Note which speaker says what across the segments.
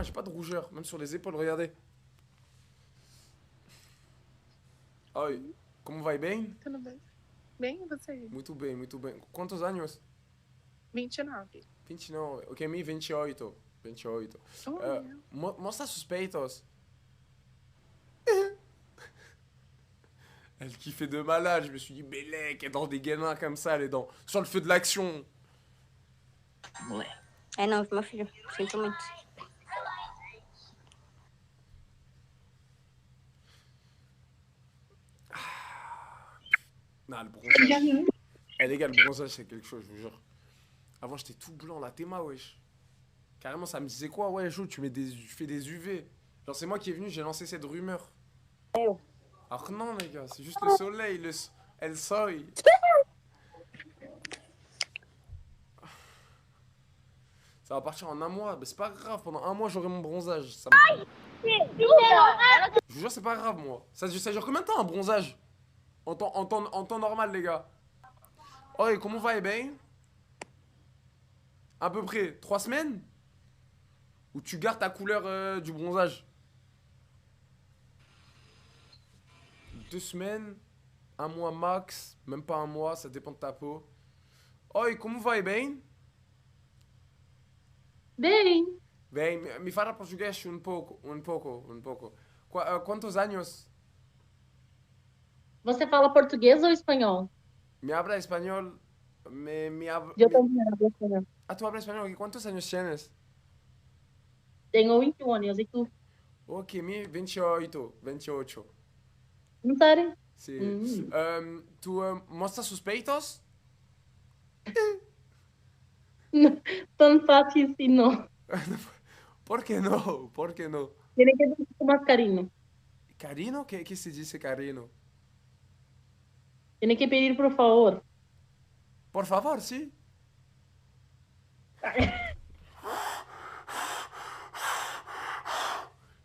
Speaker 1: moi j'ai pas de rougeur, même sur les épaules, regardez. Oi, como vai bem?
Speaker 2: Tudo bem? Bem, e você?
Speaker 1: Muito bem, muito bem. Quantos anos?
Speaker 2: 29.
Speaker 1: 29. Ok, mi 28. 28.
Speaker 2: Olha.
Speaker 1: Mostra suspeitos. Elle kiffait de malade. Je me suis dit, Bélec, elle est dans des gamins comme ça, elle est dans... sur le feu de l'action.
Speaker 3: É, não, meu filho. Sinto muito.
Speaker 1: Non, le bronzage. Eh les gars, le bronzage c'est quelque chose, je vous jure. Avant j'étais tout blanc, la théma, wesh. Carrément, ça me disait quoi? Ouais, Jo, tu fais des UV. Genre, c'est moi qui est venu, j'ai lancé cette rumeur. Alors que non, les gars, c'est juste le soleil, el soy. Ça va partir en un mois. Mais c'est pas grave, pendant un mois, j'aurai mon bronzage. Je vous jure, c'est pas grave, moi. Ça dure combien de temps, un bronzage? En temps normal, les gars. Oh, et comment va, ben? À peu près 3 semaines? Ou tu gardes ta couleur du bronzage? 2 semaines, un mois max, même pas un mois, ça dépend de ta peau. Oi, como vai bem?
Speaker 4: Bem,
Speaker 1: Bem, me fala português um pouco, um pouco, um pouco. Quantos anos?
Speaker 4: você fala português ou espanhol?
Speaker 1: Me habla español, me habla...
Speaker 4: Eu também hablo espanhol.
Speaker 1: Ah, tú hablas español, ¿y cuántos años tienes?
Speaker 4: Tenho 21 anos e tu?
Speaker 1: Ok, mi 28, 28.
Speaker 4: Não sério?
Speaker 1: Sí. ¿Tú muestras sus peitos?
Speaker 4: Tão fácil assim, não.
Speaker 1: ¿Por qué no? ¿Por qué no?
Speaker 4: Tiene que ser com mais carinho.
Speaker 1: ¿Carino? ¿Qué se dice carino?
Speaker 4: Tiene que pedir por favor.
Speaker 1: Por favor, sí.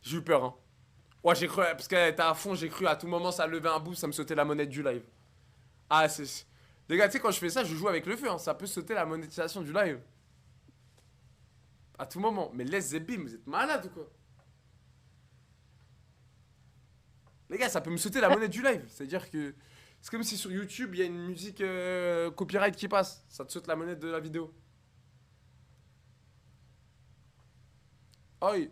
Speaker 1: J'ai eu peur, hein. Ouais, j'ai cru, parce qu'elle était à fond, j'ai cru à tout moment ça levait un bout, ça me sautait la monnaie du live. Ah, c'est. Les gars, tu sais, quand je fais ça, je joue avec le feu, hein. Ça peut sauter la monétisation du live. À tout moment. Mais laisse Zebim, vous êtes malade ou quoi? Les gars, ça peut me sauter la monnaie du live. C'est-à-dire que. C'est comme si sur YouTube, il y a une musique copyright qui passe. Ça te saute la monnaie de la vidéo. Oi.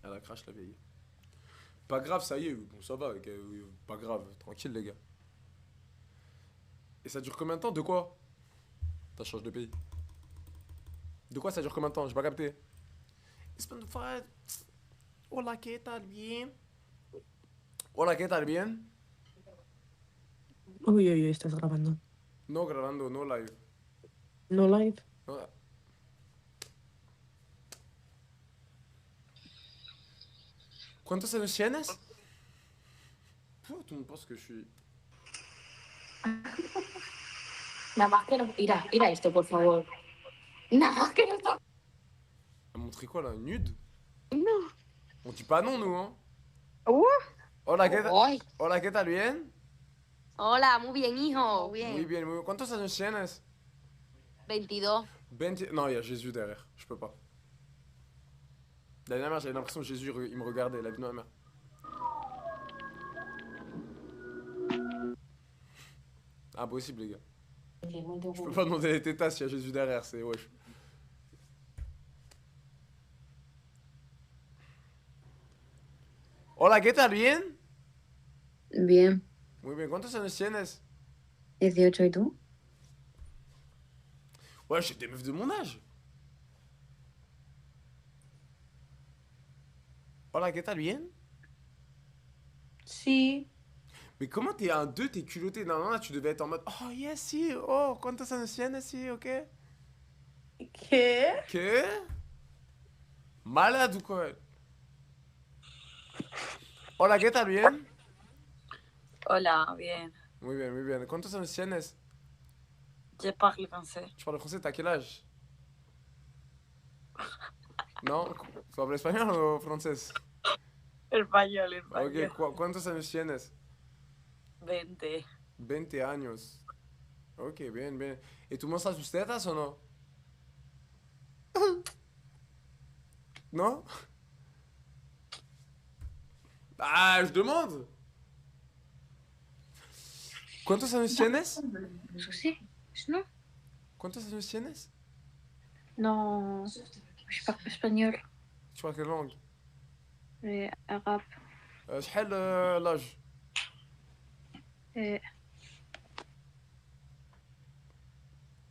Speaker 1: Elle a crash la vieille. Pas grave, ça y est, bon ça va, pas grave, tranquille les gars. Et ça dure combien de temps? De quoi? T'as changé de pays. De quoi ça dure combien de temps? J'ai pas capté. Hola, ¿qué tal? Bien. Hola, ¿qué tal? Bien.
Speaker 5: Uy, uy, uy, estás grabando.
Speaker 1: No grabando, no live.
Speaker 5: No live.
Speaker 1: No. ¿Cuántos años tienes? Tout le monde pense que je suis...
Speaker 3: Nada más que no. Mira esto, por favor. Nada más que no.
Speaker 1: Elle montrait quoi là? Nude?
Speaker 3: No.
Speaker 1: On dit pas non, nous, hein?
Speaker 3: Hola,
Speaker 1: Hola, ¿qué tal? ¿Bien?
Speaker 3: Hola, muy bien, hijo.
Speaker 1: Muy bien, muy bien. ¿Cuántos años tienes?
Speaker 3: 22.
Speaker 1: 20... Non, il y a Jésus derrière. Je peux pas. La dernière, j'avais l'impression que Jésus, il me regardait, la vie de ma mère. Impossible, les gars. Je peux pas demander les tétas s'il y a Jésus derrière, c'est wesh. Hola, ¿qué tal? ¿Bien?
Speaker 6: Bien,
Speaker 1: Muy bien. ¿Cuántos años tienes?
Speaker 6: 18, ¿y tú?
Speaker 1: Ouais, j'ai des meufs de mon âge. Hola, ¿qué tal? ¿Bien?
Speaker 5: Sí.
Speaker 1: Mais comment t'es un 2, t'es culotté? Non, non, là, tu devais être en mode oh, yes, si, oh, ¿cuántos años tienes? Si, ok.
Speaker 5: ¿Qué?
Speaker 1: ¿Qué? Malade ou quoi? Hola, ¿qué tal? ¿Bien?
Speaker 7: Hola, bien.
Speaker 1: Muy bien, muy bien. ¿Cuántos años tienes?
Speaker 7: Je parle français.
Speaker 1: Tu parles français, t'as quel âge? Non? Tu hablas español o francés?
Speaker 7: Español, español.
Speaker 1: Ok, ¿cuántos años tienes?
Speaker 7: 20.
Speaker 1: 20 años. Ok, bien, bien. ¿Y tú muestras tus tetas o no? ¿No? Ah, je demande. ¿Cuántos años tienes?
Speaker 6: Eso sí. ¿No?
Speaker 1: ¿Cuántos años tienes?
Speaker 6: Non, je parle pas espagnol.
Speaker 1: Tu parles quelle langue?
Speaker 6: Arabe.
Speaker 1: شحال l'âge?
Speaker 6: Euh,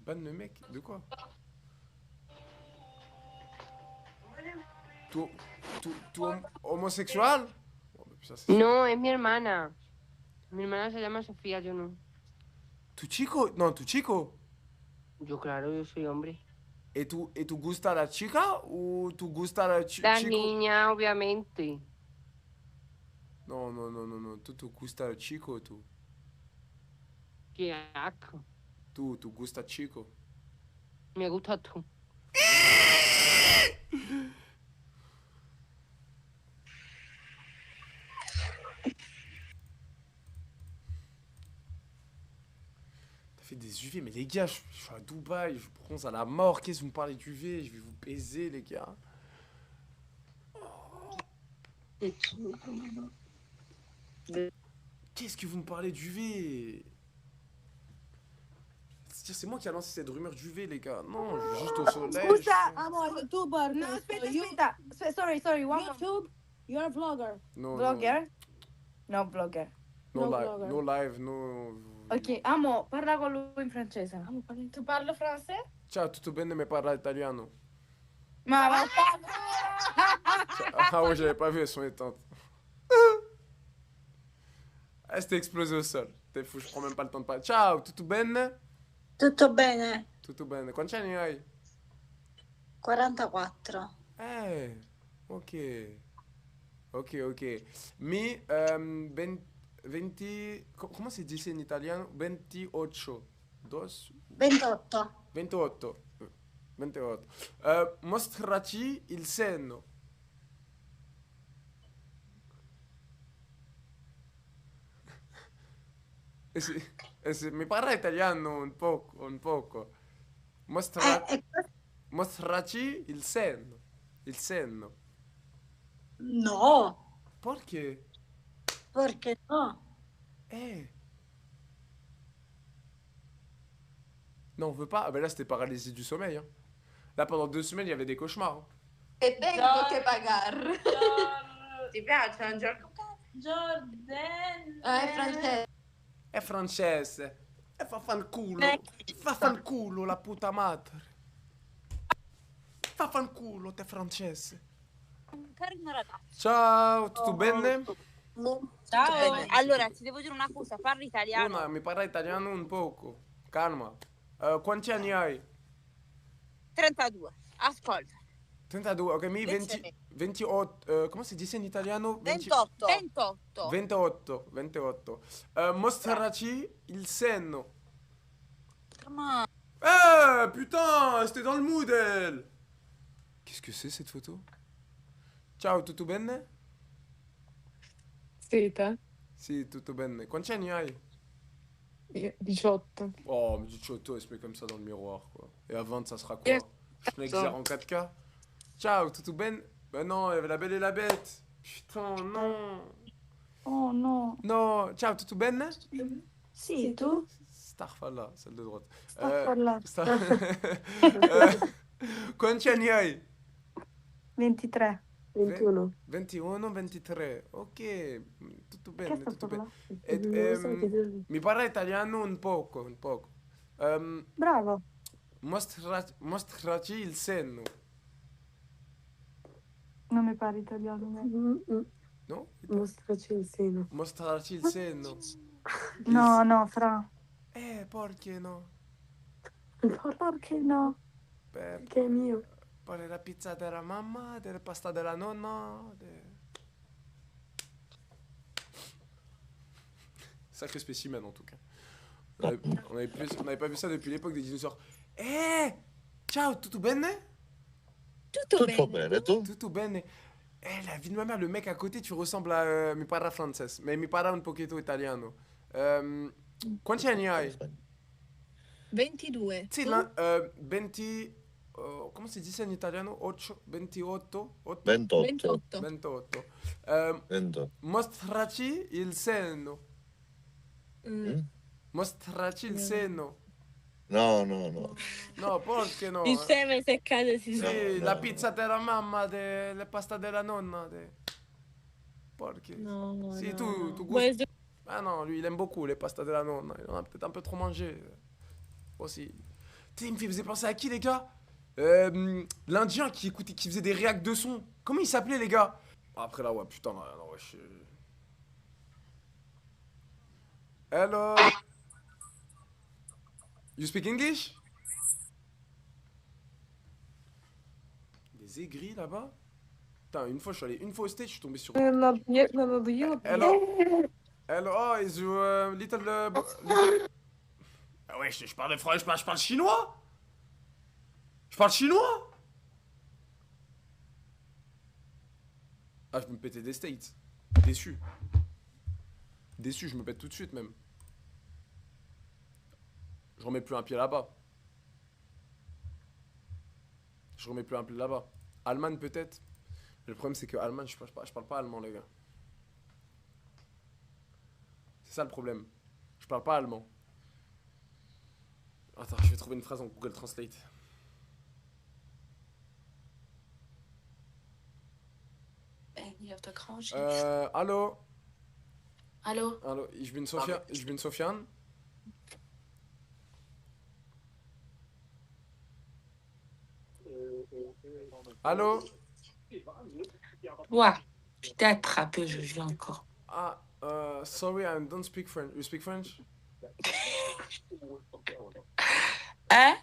Speaker 1: Ben le mec, de quoi? ¿Tú, tú homosexual? Oh, bah, ça, c'est sûr.
Speaker 8: No, es mi hermana. Mi hermana se llama Sofía, yo no.
Speaker 1: ¿Tu chico? No, tu chico.
Speaker 8: Yo, claro, yo soy hombre.
Speaker 1: ¿Y tú gusta la chica o tú gusta la
Speaker 8: Las
Speaker 1: chico?
Speaker 8: niñas, obviamente.
Speaker 1: No, no, no, no, no. ¿Tú gusta el chico tú?
Speaker 8: Qué asco.
Speaker 1: Tú gusta chico.
Speaker 8: Me gusta tú.
Speaker 1: T'as fait des UV, mais les gars, je suis à Dubaï, je bronze à la mort. Qu'est-ce que vous me parlez d'UV? Je vais vous baiser, les gars. Qu'est-ce que vous me parlez d'UV? C'est moi qui a lancé cette rumeur d'UV, les gars. Non, je vais juste au soleil.
Speaker 9: Scusa, amore, YouTuber.
Speaker 5: No, aspetta,
Speaker 9: You-
Speaker 5: aspetta. Sorry, one more.
Speaker 9: YouTube, you're a vlogger.
Speaker 1: Non,
Speaker 5: Vlogger? No, blogger.
Speaker 1: No,
Speaker 9: No
Speaker 1: live,
Speaker 9: vlogger.
Speaker 1: no live, no...
Speaker 5: Ok, amo, parla con lui in francese.
Speaker 9: Tu parles français?
Speaker 1: Ciao, tutto bene, mais parla italiano.
Speaker 5: Ma va.
Speaker 1: Ah ouais, j'avais pas vu, elles sont éteintes. Ah, c'était explosé au sol. T'es fou, je prends même pas le temps de parler. Ciao, tutto bene?
Speaker 7: Tutto bene?
Speaker 1: Tutto bene. Quanti anni hai?
Speaker 7: 44.
Speaker 1: Ok. Ok, ok. Mi, 20... Come si dice in italiano? 28. Dos?
Speaker 7: 28.
Speaker 1: 28. 28. Mostraci il seno. Mi parla italiano un poco, un poco. Mostraci il seno. Il senno.
Speaker 7: No,
Speaker 1: Perché?
Speaker 7: perché no?
Speaker 1: Non, on veut pas. Ah ben là, c'était paralysie du sommeil. Hein. Là, pendant 2 semaines, il y avait des cauchemars. Hein.
Speaker 5: E tengo che pagar.
Speaker 2: Ti piace, Giorgio?
Speaker 7: Jordan.
Speaker 5: Francese.
Speaker 1: È francese. E fa fanculo. Fa fanculo la puta madre. Fa fanculo, te francese.
Speaker 7: Carino ragazzo.
Speaker 1: Ciao, tutto bene?
Speaker 5: Ciao.
Speaker 7: Allora, ti devo dire una cosa, parli italiano.
Speaker 1: Mi parla italiano un poco. Calma. Quanti anni hai?
Speaker 7: 32. Ascolta.
Speaker 1: 32, ok, mi 20,
Speaker 7: Invece-
Speaker 1: 28, come si dice in italiano?
Speaker 7: 28. 28.
Speaker 1: 28, 28. Mostraci il senno.
Speaker 7: Come?
Speaker 1: Putain, c'était dans le mood, elle. Qu'est-ce que c'est cette photo? Ciao, tutto bene?
Speaker 8: Sì, te?
Speaker 1: Sì, tutto bene. Quanti anni hai?
Speaker 8: 18.
Speaker 1: Oh, mais 18, elle se met comme ça dans le miroir, quoi. Et à 20, ça sera quoi? Schneck en 4K? Ciao, tutto bene? Ben non, il y avait la belle et la bête. Putain, non.
Speaker 7: Oh no.
Speaker 1: No, ciao, tutto bene?
Speaker 7: Sì, tu?
Speaker 1: Starfalla, celle de droite.
Speaker 7: Starfalla.
Speaker 1: Quanti anni hai?
Speaker 7: 23.
Speaker 8: 21.
Speaker 1: 21, 23. Ok, tutto
Speaker 7: Che
Speaker 1: bene,
Speaker 7: sta
Speaker 1: tutto bene.
Speaker 7: parlando?
Speaker 1: E, mi parla italiano un poco, un poco.
Speaker 7: Bravo.
Speaker 1: Mostraci il senno.
Speaker 7: Non mi parli italiano.
Speaker 1: No?
Speaker 8: Mostraci il seno.
Speaker 1: Mostraci il senno.
Speaker 7: No, Fra.
Speaker 1: Perché no?
Speaker 7: Perché no?
Speaker 1: Perché
Speaker 8: Che è mio.
Speaker 1: pare la pizza della mamma, della pasta della nonna. Sacré spécimen en tout cas. On avait pas vu ça depuis l'époque des dinosaures. Ciao, tutto bene?
Speaker 7: Tutto bene.
Speaker 10: tu?
Speaker 1: Tutto bene. La vie de ma mère, le mec à côté, tu ressembles à mi parla francese, mais mi parla un poquito italiano. Quanti anni hai?
Speaker 9: 22.
Speaker 1: Tu sais, 20... come si dice in italiano? 8, 28, 8,
Speaker 7: 28.
Speaker 9: 28.
Speaker 1: 28.
Speaker 7: 28.
Speaker 1: Mostraci il seno. Mostraci il seno.
Speaker 7: No, no, no.
Speaker 1: No, perché no?
Speaker 9: Il seme seccato si
Speaker 1: Sì,
Speaker 7: No,
Speaker 1: la
Speaker 7: no.
Speaker 1: pizza della mamma, le pasta della nonna. Perché?
Speaker 9: No,
Speaker 1: Si,
Speaker 9: no,
Speaker 1: tu
Speaker 9: no.
Speaker 1: goûtes...
Speaker 9: Where's the-
Speaker 1: Ah non, lui, il aime beaucoup les pastas de la nonna. Il en a peut-être un peu trop mangé. Aussi. Tu sais, il me faisait penser à qui, les gars? L'Indien qui écoutait, qui faisait des réacts de son. Comment il s'appelait, les gars? Après là, ouais, putain, là, ouais, Hello? You speak English? Des aigris là-bas? Putain, une fois, je suis allé une fois au stage, je suis tombé sur... Hello? Hello, oh, is you little... little... Ah ouais, je parle de français, je parle chinois? Je parle chinois? Ah, je me pétais des States. Déçu. Déçu, je me pète tout de suite même. Je remets plus un pied là-bas. Je remets plus un pied là-bas. Allemagne peut-être. Le problème c'est que Allemagne, je parle pas allemand les gars. C'est ça le problème. Je parle pas allemand. Attends, je vais trouver une phrase en Google Translate. Allô?
Speaker 3: Hallo?
Speaker 1: Hallo, ich bin Sofian. Allô?
Speaker 3: Ouais, je t'ai attrapé, je joue encore.
Speaker 1: Ah, sorry, I don't speak French. You speak French?
Speaker 3: Hein?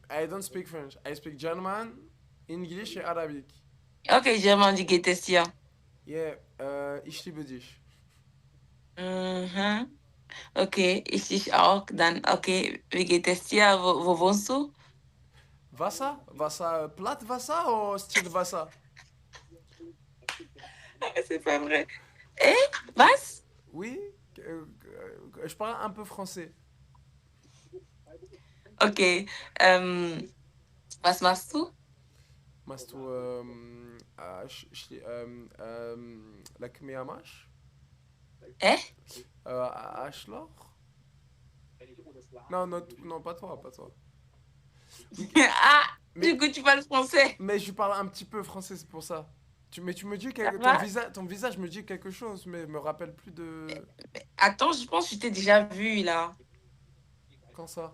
Speaker 1: I don't speak French. I speak German, English et Arabic.
Speaker 3: Okay, German, wie geht es dir?
Speaker 1: Yeah, ich liebe dich.
Speaker 3: Mhm. Okay, ich dich auch. Dann, okay, wie geht es dir? Wo wohnst du?
Speaker 1: Wasser? Wasser, platt Wasser ou style Wasser?
Speaker 3: C'est pas vrai. Eh? Was?
Speaker 1: Oui, je parle un peu français.
Speaker 3: Okay, was machst du?
Speaker 1: Machst du, leck mir am Arsch?
Speaker 3: Eh?
Speaker 1: Arschloch? Non, non, non, pas toi, pas toi.
Speaker 3: Ah,
Speaker 1: Mais-
Speaker 3: du coup, tu parles français.
Speaker 1: Mais je parle un petit peu français, c'est pour ça. Mais tu me dis
Speaker 3: Ça
Speaker 1: que
Speaker 3: va?
Speaker 1: ton visage me dit quelque chose, mais me rappelle plus de...
Speaker 3: Attends, je pense que je t'ai déjà vu là.
Speaker 1: Quand ça?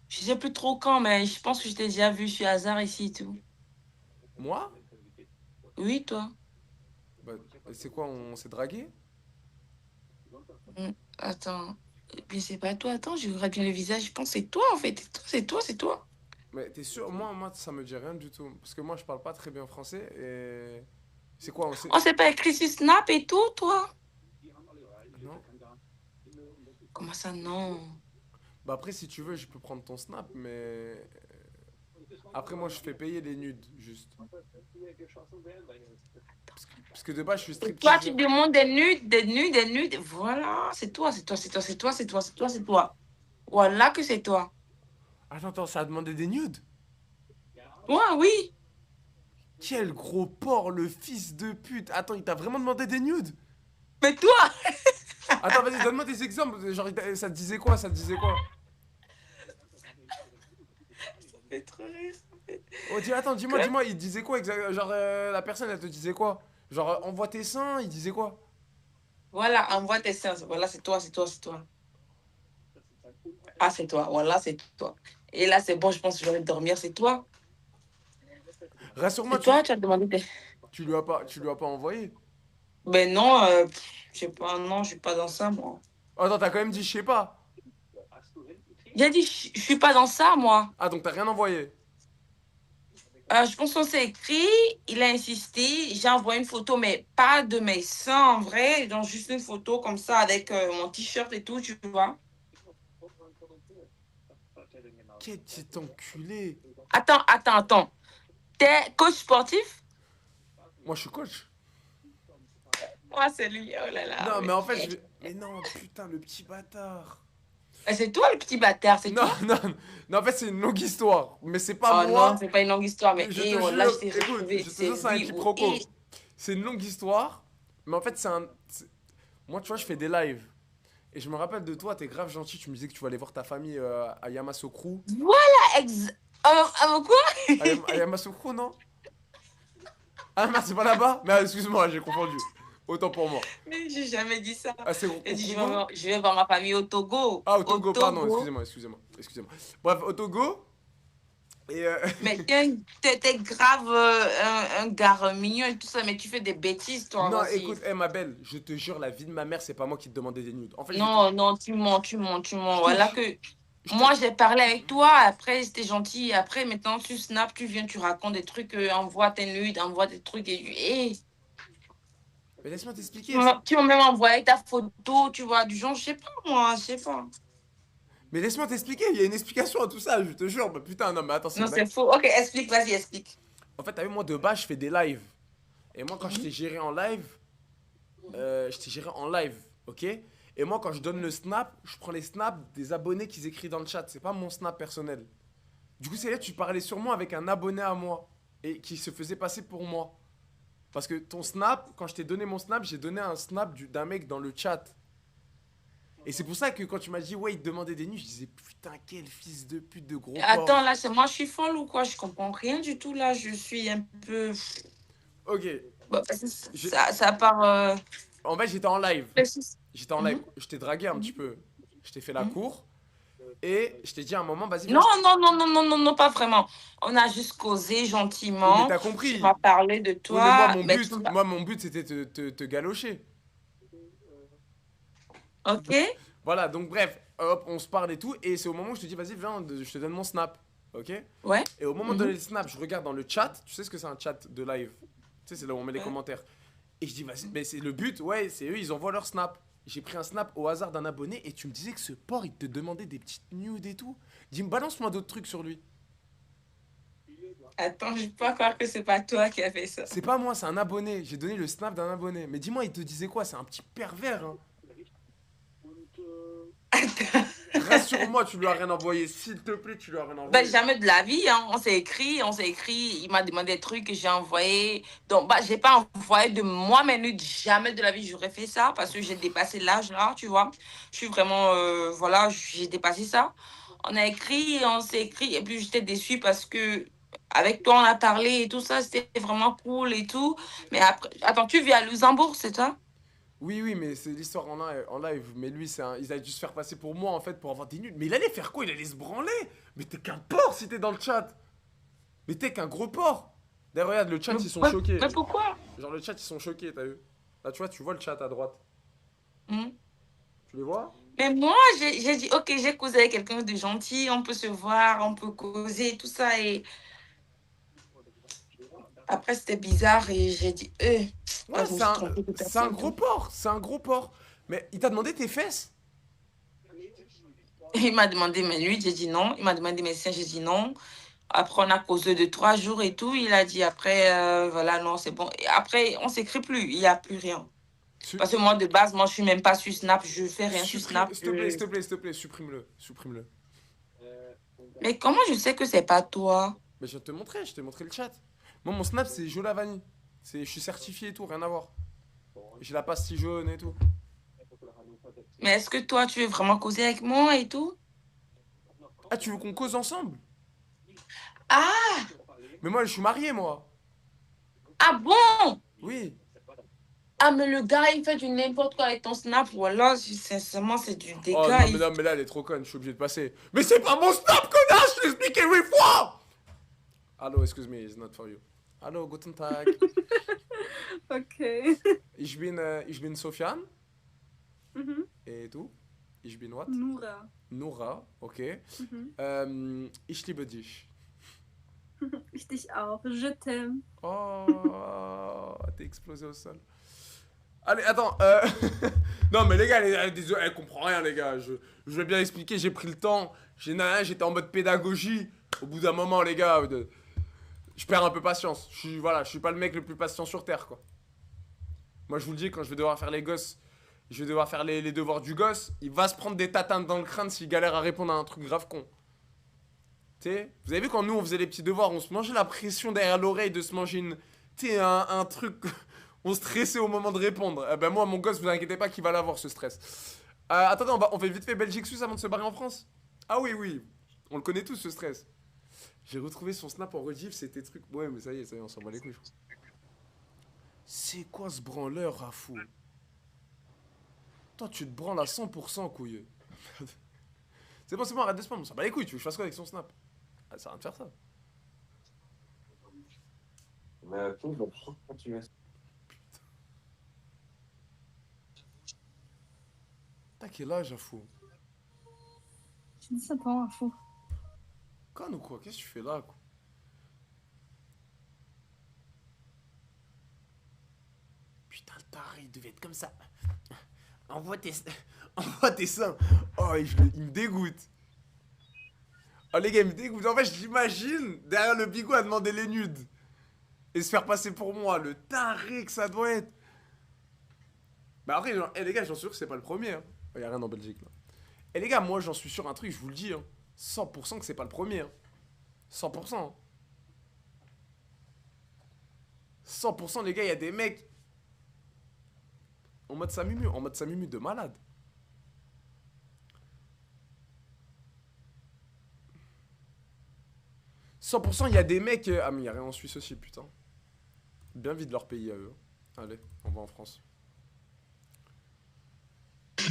Speaker 3: Je sais plus trop quand, mais je pense que je t'ai déjà vu. Je suis hasard ici et tout.
Speaker 1: Moi?
Speaker 3: Oui, toi.
Speaker 1: Bah, c'est quoi, on s'est dragué?
Speaker 3: Attends. Mais c'est pas toi. Attends, je regarde bien le visage. Je pense que c'est toi en fait. C'est toi, c'est toi.
Speaker 1: Mais t'es sûr? Moi, ça me dit rien du tout. Parce que moi, je parle pas très bien français et... C'est quoi, on s'est...
Speaker 3: On s'est pas écrit sur Snap et tout, toi?
Speaker 1: Non?
Speaker 3: Comment ça, non?
Speaker 1: Bah après, si tu veux, je peux prendre ton snap, mais... Après, moi, je fais payer les nudes, juste. Parce que de base, je suis
Speaker 3: Et toi, tu
Speaker 1: stripteaseur.
Speaker 3: demandes des nudes, des nudes, des nudes. Voilà, c'est toi, c'est toi, c'est toi, c'est toi, c'est toi, c'est toi, c'est toi. Voilà que c'est toi.
Speaker 1: Attends, ça a demandé des nudes?
Speaker 3: Ouais, oui.
Speaker 1: Quel gros porc, le fils de pute. Attends, il t'a vraiment demandé des nudes?
Speaker 3: Mais toi,
Speaker 1: Attends, vas-y, donne-moi des exemples. Genre, ça te disait quoi? Ça te disait quoi?
Speaker 3: ça fait trop rire.
Speaker 1: Oh, attends, dis-moi, il disait quoi exactement? Genre, la personne, elle te disait quoi? Genre, envoie tes seins, il disait quoi?
Speaker 3: Voilà, envoie tes seins. Voilà, c'est toi, c'est toi, c'est toi. Ah, c'est toi. Voilà, c'est toi. Et là, c'est bon, je pense que je vais dormir. C'est toi.
Speaker 1: Rassure-moi,
Speaker 3: C'est toi, tu as demandé des...
Speaker 1: tu lui as pas envoyé.
Speaker 3: Ben non, je sais pas, non, je suis pas dans ça, moi.
Speaker 1: Attends, t'as quand même dit, je sais pas.
Speaker 3: J'ai dit, je suis pas dans ça, moi.
Speaker 1: Ah, donc t'as rien envoyé.
Speaker 3: Je pense qu'on s'est écrit, il a insisté, j'ai envoyé une photo, mais pas de mes seins en vrai, donc juste une photo comme ça avec mon t-shirt et tout, tu vois.
Speaker 1: Quel petit enculé.
Speaker 3: Attends. T'es coach sportif?
Speaker 1: Moi, je suis coach.
Speaker 3: Moi, c'est lui, oh là là.
Speaker 1: Non,
Speaker 3: oui.
Speaker 1: mais en fait, Mais non, putain, le petit bâtard.
Speaker 3: C'est toi le petit bâtard, c'est
Speaker 1: Non,
Speaker 3: toi?
Speaker 1: non, non, en fait, c'est une longue histoire. Mais c'est pas
Speaker 3: Oh
Speaker 1: moi.
Speaker 3: non, c'est pas une longue histoire, mais
Speaker 1: Je te
Speaker 3: eh, oh, là,
Speaker 1: jure,
Speaker 3: je t'ai
Speaker 1: écoute,
Speaker 3: retrouvé.
Speaker 1: je te
Speaker 3: C'est
Speaker 1: jure, c'est un
Speaker 3: oui ou
Speaker 1: quiproquo.
Speaker 3: eh.
Speaker 1: C'est une longue histoire. Mais en fait, moi, tu vois, je fais des lives. Et je me rappelle de toi, t'es grave gentil. Tu me disais que tu vas aller voir ta famille à Yamoussoukro.
Speaker 3: Voilà, quoi?
Speaker 1: À Yamoussoukro, non? Ah, merde, c'est pas là-bas? Mais excuse-moi, j'ai confondu. Autant pour moi.
Speaker 3: Mais j'ai jamais dit ça.
Speaker 1: Ah, c'est au
Speaker 3: J'ai dit,
Speaker 1: Congo?
Speaker 3: je vais voir ma famille au Togo.
Speaker 1: Ah, au Togo, pardon,
Speaker 3: Togo.
Speaker 1: excusez-moi. Bref, au Togo. Et
Speaker 3: Mais t'es grave un gars mignon et tout ça, mais tu fais des bêtises, toi
Speaker 1: non,
Speaker 3: aussi.
Speaker 1: écoute, ma belle, je te jure, la vie de ma mère, c'est pas moi qui te demandais des nudes. En fait,
Speaker 3: Non, non, tu mens, tu mens, tu mens.
Speaker 1: te
Speaker 3: Voilà
Speaker 1: jure-
Speaker 3: que
Speaker 1: je te-
Speaker 3: moi, j'ai parlé avec toi, après, c'était gentil. Après, maintenant, tu snaps, tu viens, tu racontes des trucs, envoie tes nudes, envoie des trucs. Et
Speaker 1: Mais laisse-moi t'expliquer.
Speaker 3: tu m'as même envoyé ta photo, tu vois, du genre, je sais pas, moi, je sais pas.
Speaker 1: Mais laisse-moi t'expliquer, il y a une explication à tout ça, je te jure. Mais putain, non, mais attends,
Speaker 3: Non,
Speaker 1: une
Speaker 3: c'est
Speaker 1: blague.
Speaker 3: faux. Ok, explique, vas-y, explique.
Speaker 1: En fait, t'as vu, moi, de base, je fais des lives. Et moi, quand je t'ai géré en live, ok? Et moi, quand je donne le snap, je prends les snaps des abonnés qu'ils écrivent dans le chat. C'est pas mon snap personnel. Du coup, c'est là que tu parlais sur moi avec un abonné à moi. Et qui se faisait passer pour moi. Parce que ton snap, quand je t'ai donné mon snap, j'ai donné un snap d'un mec dans le chat. Et c'est pour ça que quand tu m'as dit, ouais, il te demandait des nuits, je disais, putain, quel fils de pute de gros porc.
Speaker 3: Attends, là, c'est moi, je suis folle ou quoi? Je comprends rien du tout, là. Je suis un peu...
Speaker 1: Ok.
Speaker 3: Bon, ça part...
Speaker 1: En fait, j'étais en live. J'étais en live.
Speaker 3: Mhm.
Speaker 1: Je t'ai dragué un petit peu. Je t'ai fait la cour. Et je t'ai dit à un moment, vas-y,
Speaker 3: Non,
Speaker 1: viens,
Speaker 3: non, pas vraiment. On a juste causé
Speaker 1: Oui,
Speaker 3: gentiment.
Speaker 1: mais t'as compris.
Speaker 3: Tu m'as parlé de
Speaker 1: Oui, mais
Speaker 3: toi. mais
Speaker 1: moi, mon but, c'était te galocher.
Speaker 3: Ok?
Speaker 1: Voilà, donc bref, hop, on se parle et tout. Et c'est au moment où je te dis, vas-y, viens, je te donne mon snap. Ok?
Speaker 3: Ouais.
Speaker 1: Et au moment de donner le snap, je regarde dans le chat. Tu sais ce que c'est un chat de live? Tu sais, c'est là où on met les
Speaker 3: Ouais.
Speaker 1: commentaires. Et je dis, vas-y, mais c'est le but, ouais, c'est eux, ils envoient leur snap. J'ai pris un snap au hasard d'un abonné et tu me disais que ce porc, il te demandait des petites nudes et tout. Dis, balance-moi d'autres trucs sur lui.
Speaker 3: Attends, je peux pas croire que c'est pas toi qui as fait ça.
Speaker 1: C'est pas moi, c'est un abonné. J'ai donné le snap d'un abonné. Mais dis-moi, il te disait quoi? C'est un petit pervers, hein. Rassure-moi, tu lui as rien envoyé. S'il te plaît, tu lui as rien envoyé.
Speaker 3: Ben, jamais de la vie, hein. On s'est écrit. Il m'a demandé des trucs que j'ai envoyés. Donc, bah, j'ai pas envoyé de moi mes nudes. Jamais de la vie, j'aurais fait ça parce que j'ai dépassé l'âge là, tu vois. Je suis vraiment, voilà, j'ai dépassé ça. On a écrit, on s'est écrit. Et puis, j'étais déçue parce que avec toi, on a parlé et tout ça. C'était vraiment cool et tout. Mais après, attends, tu vis à Luxembourg, c'est ça?
Speaker 1: Oui, mais c'est l'histoire en live. Mais lui, il a dû se faire passer pour moi, en fait, pour avoir des nudes. Mais il allait faire quoi? Il allait se branler. Mais t'es qu'un porc si t'es dans le chat. Mais t'es qu'un gros porc. D'ailleurs, regarde, le chat, ils sont choqués.
Speaker 3: Mais pourquoi?
Speaker 1: Genre, le chat, ils sont choqués, t'as vu? Là, tu vois le chat à droite.
Speaker 3: Hmm.
Speaker 1: Tu les vois?
Speaker 3: Mais moi, j'ai dit, ok, j'ai causé avec quelqu'un de gentil, on peut se voir, on peut causer, tout ça. Et après, c'était bizarre et j'ai dit,
Speaker 1: Ouais,
Speaker 3: je me
Speaker 1: c'est
Speaker 3: suis trompée de
Speaker 1: un
Speaker 3: personne.
Speaker 1: gros porc. C'est un gros porc. Mais il t'a demandé tes fesses?
Speaker 3: Il m'a demandé mes nuits, j'ai dit non. Il m'a demandé mes seins, j'ai dit non. Après, on a causé de 3 jours et tout. Il a dit après, voilà, non, c'est bon. Et après, on s'écrit plus, il n'y a plus rien. Parce que moi, de base, moi, je suis même pas sur Snap, je fais rien sur Snap.
Speaker 1: S'il te plaît, supprime-le.
Speaker 3: Mais comment je sais que c'est pas toi?
Speaker 1: Mais je t'ai montré le chat. Moi, mon snap, c'est Jolavani. Je suis certifié et tout, rien à voir. J'ai la pastille jaune et tout.
Speaker 3: Mais est-ce que toi, tu veux vraiment causer avec moi et tout?
Speaker 1: Ah, tu veux qu'on cause ensemble?
Speaker 3: Ah!
Speaker 1: Mais moi, je suis marié, moi.
Speaker 3: Ah bon?
Speaker 1: Oui.
Speaker 3: Ah, mais le gars, il fait du n'importe quoi avec ton Snap. Voilà, sincèrement, c'est du
Speaker 1: Oh
Speaker 3: dégât.
Speaker 1: non, mais là, elle est trop conne, je suis obligé de passer. Mais c'est pas mon snap, connasse, je t'ai expliqué 8 fois! Allô, excuse me, it's not for you. Allô, guten Tag.
Speaker 6: Okay.
Speaker 1: Ich bin Sofian.
Speaker 6: Mhm.
Speaker 1: Et du? Ich bin what?
Speaker 6: Nura.
Speaker 1: Nora, okay.
Speaker 6: Mhm.
Speaker 1: Ich liebe dich.
Speaker 6: Ich dich auch. Je t'aime.
Speaker 1: Oh, t'es explosé au sol. Allez, attends. Non, mais les gars, elle comprend rien, les gars. Je vais bien expliquer, j'ai pris le temps. J'étais en mode pédagogie. Au bout d'un moment, les gars, je perds un peu patience. Je suis pas le mec le plus patient sur Terre, quoi. Moi, je vous le dis, quand je vais devoir faire les gosses, Je vais devoir faire les devoirs du gosse. Il va se prendre des tatanes dans le crâne s'il galère à répondre à un truc grave con. Tu sais, vous avez vu quand nous on faisait les petits devoirs, on se mangeait la pression derrière l'oreille de se manger une. Tu sais, un truc. On stressait au moment de répondre. Eh ben moi, mon gosse, vous inquiétez pas qu'il va l'avoir ce stress. Attendez, on fait vite fait Belgique-Suisse avant de se barrer en France. Ah oui, oui. On le connaît tous ce stress. J'ai retrouvé son snap en rediff, c'était truc. Ouais, mais ça y est, on s'en bat les couilles. C'est quoi ce branleur, Rafou? Toi, tu te branles à 100%, couille. C'est bon, arrête de spam, on s'en bat les couilles, tu veux que je fasse quoi avec son snap? Ah, ça sert à rien de faire ça.
Speaker 10: Mais tout, donc, continuer.
Speaker 1: T'as quel âge, Rafou?
Speaker 6: J'ai 17 ans, fou.
Speaker 1: Conne ou quoi? Qu'est-ce que tu fais là, quoi? Putain, le taré, il devait être comme ça. Envoie tes seins. Oh, il me dégoûte. Oh, les gars, il me dégoûte. En fait, je l'imagine derrière le bigot à demander les nudes. Et se faire passer pour moi. Le taré que ça doit être. Bah après, genre, les gars, j'en suis sûr que c'est pas le premier. Hein. Y a rien en Belgique, là. Et les gars, moi, j'en suis sûr un truc, je vous le dis. Hein. 100% que c'est pas le premier. Hein. 100%. Hein. 100% les gars, il y a des mecs en mode Samumu de malade. « 100% il y a des mecs... Ah mais il y a rien en Suisse aussi, putain. Bien vite leur pays à eux. Allez, on va en France.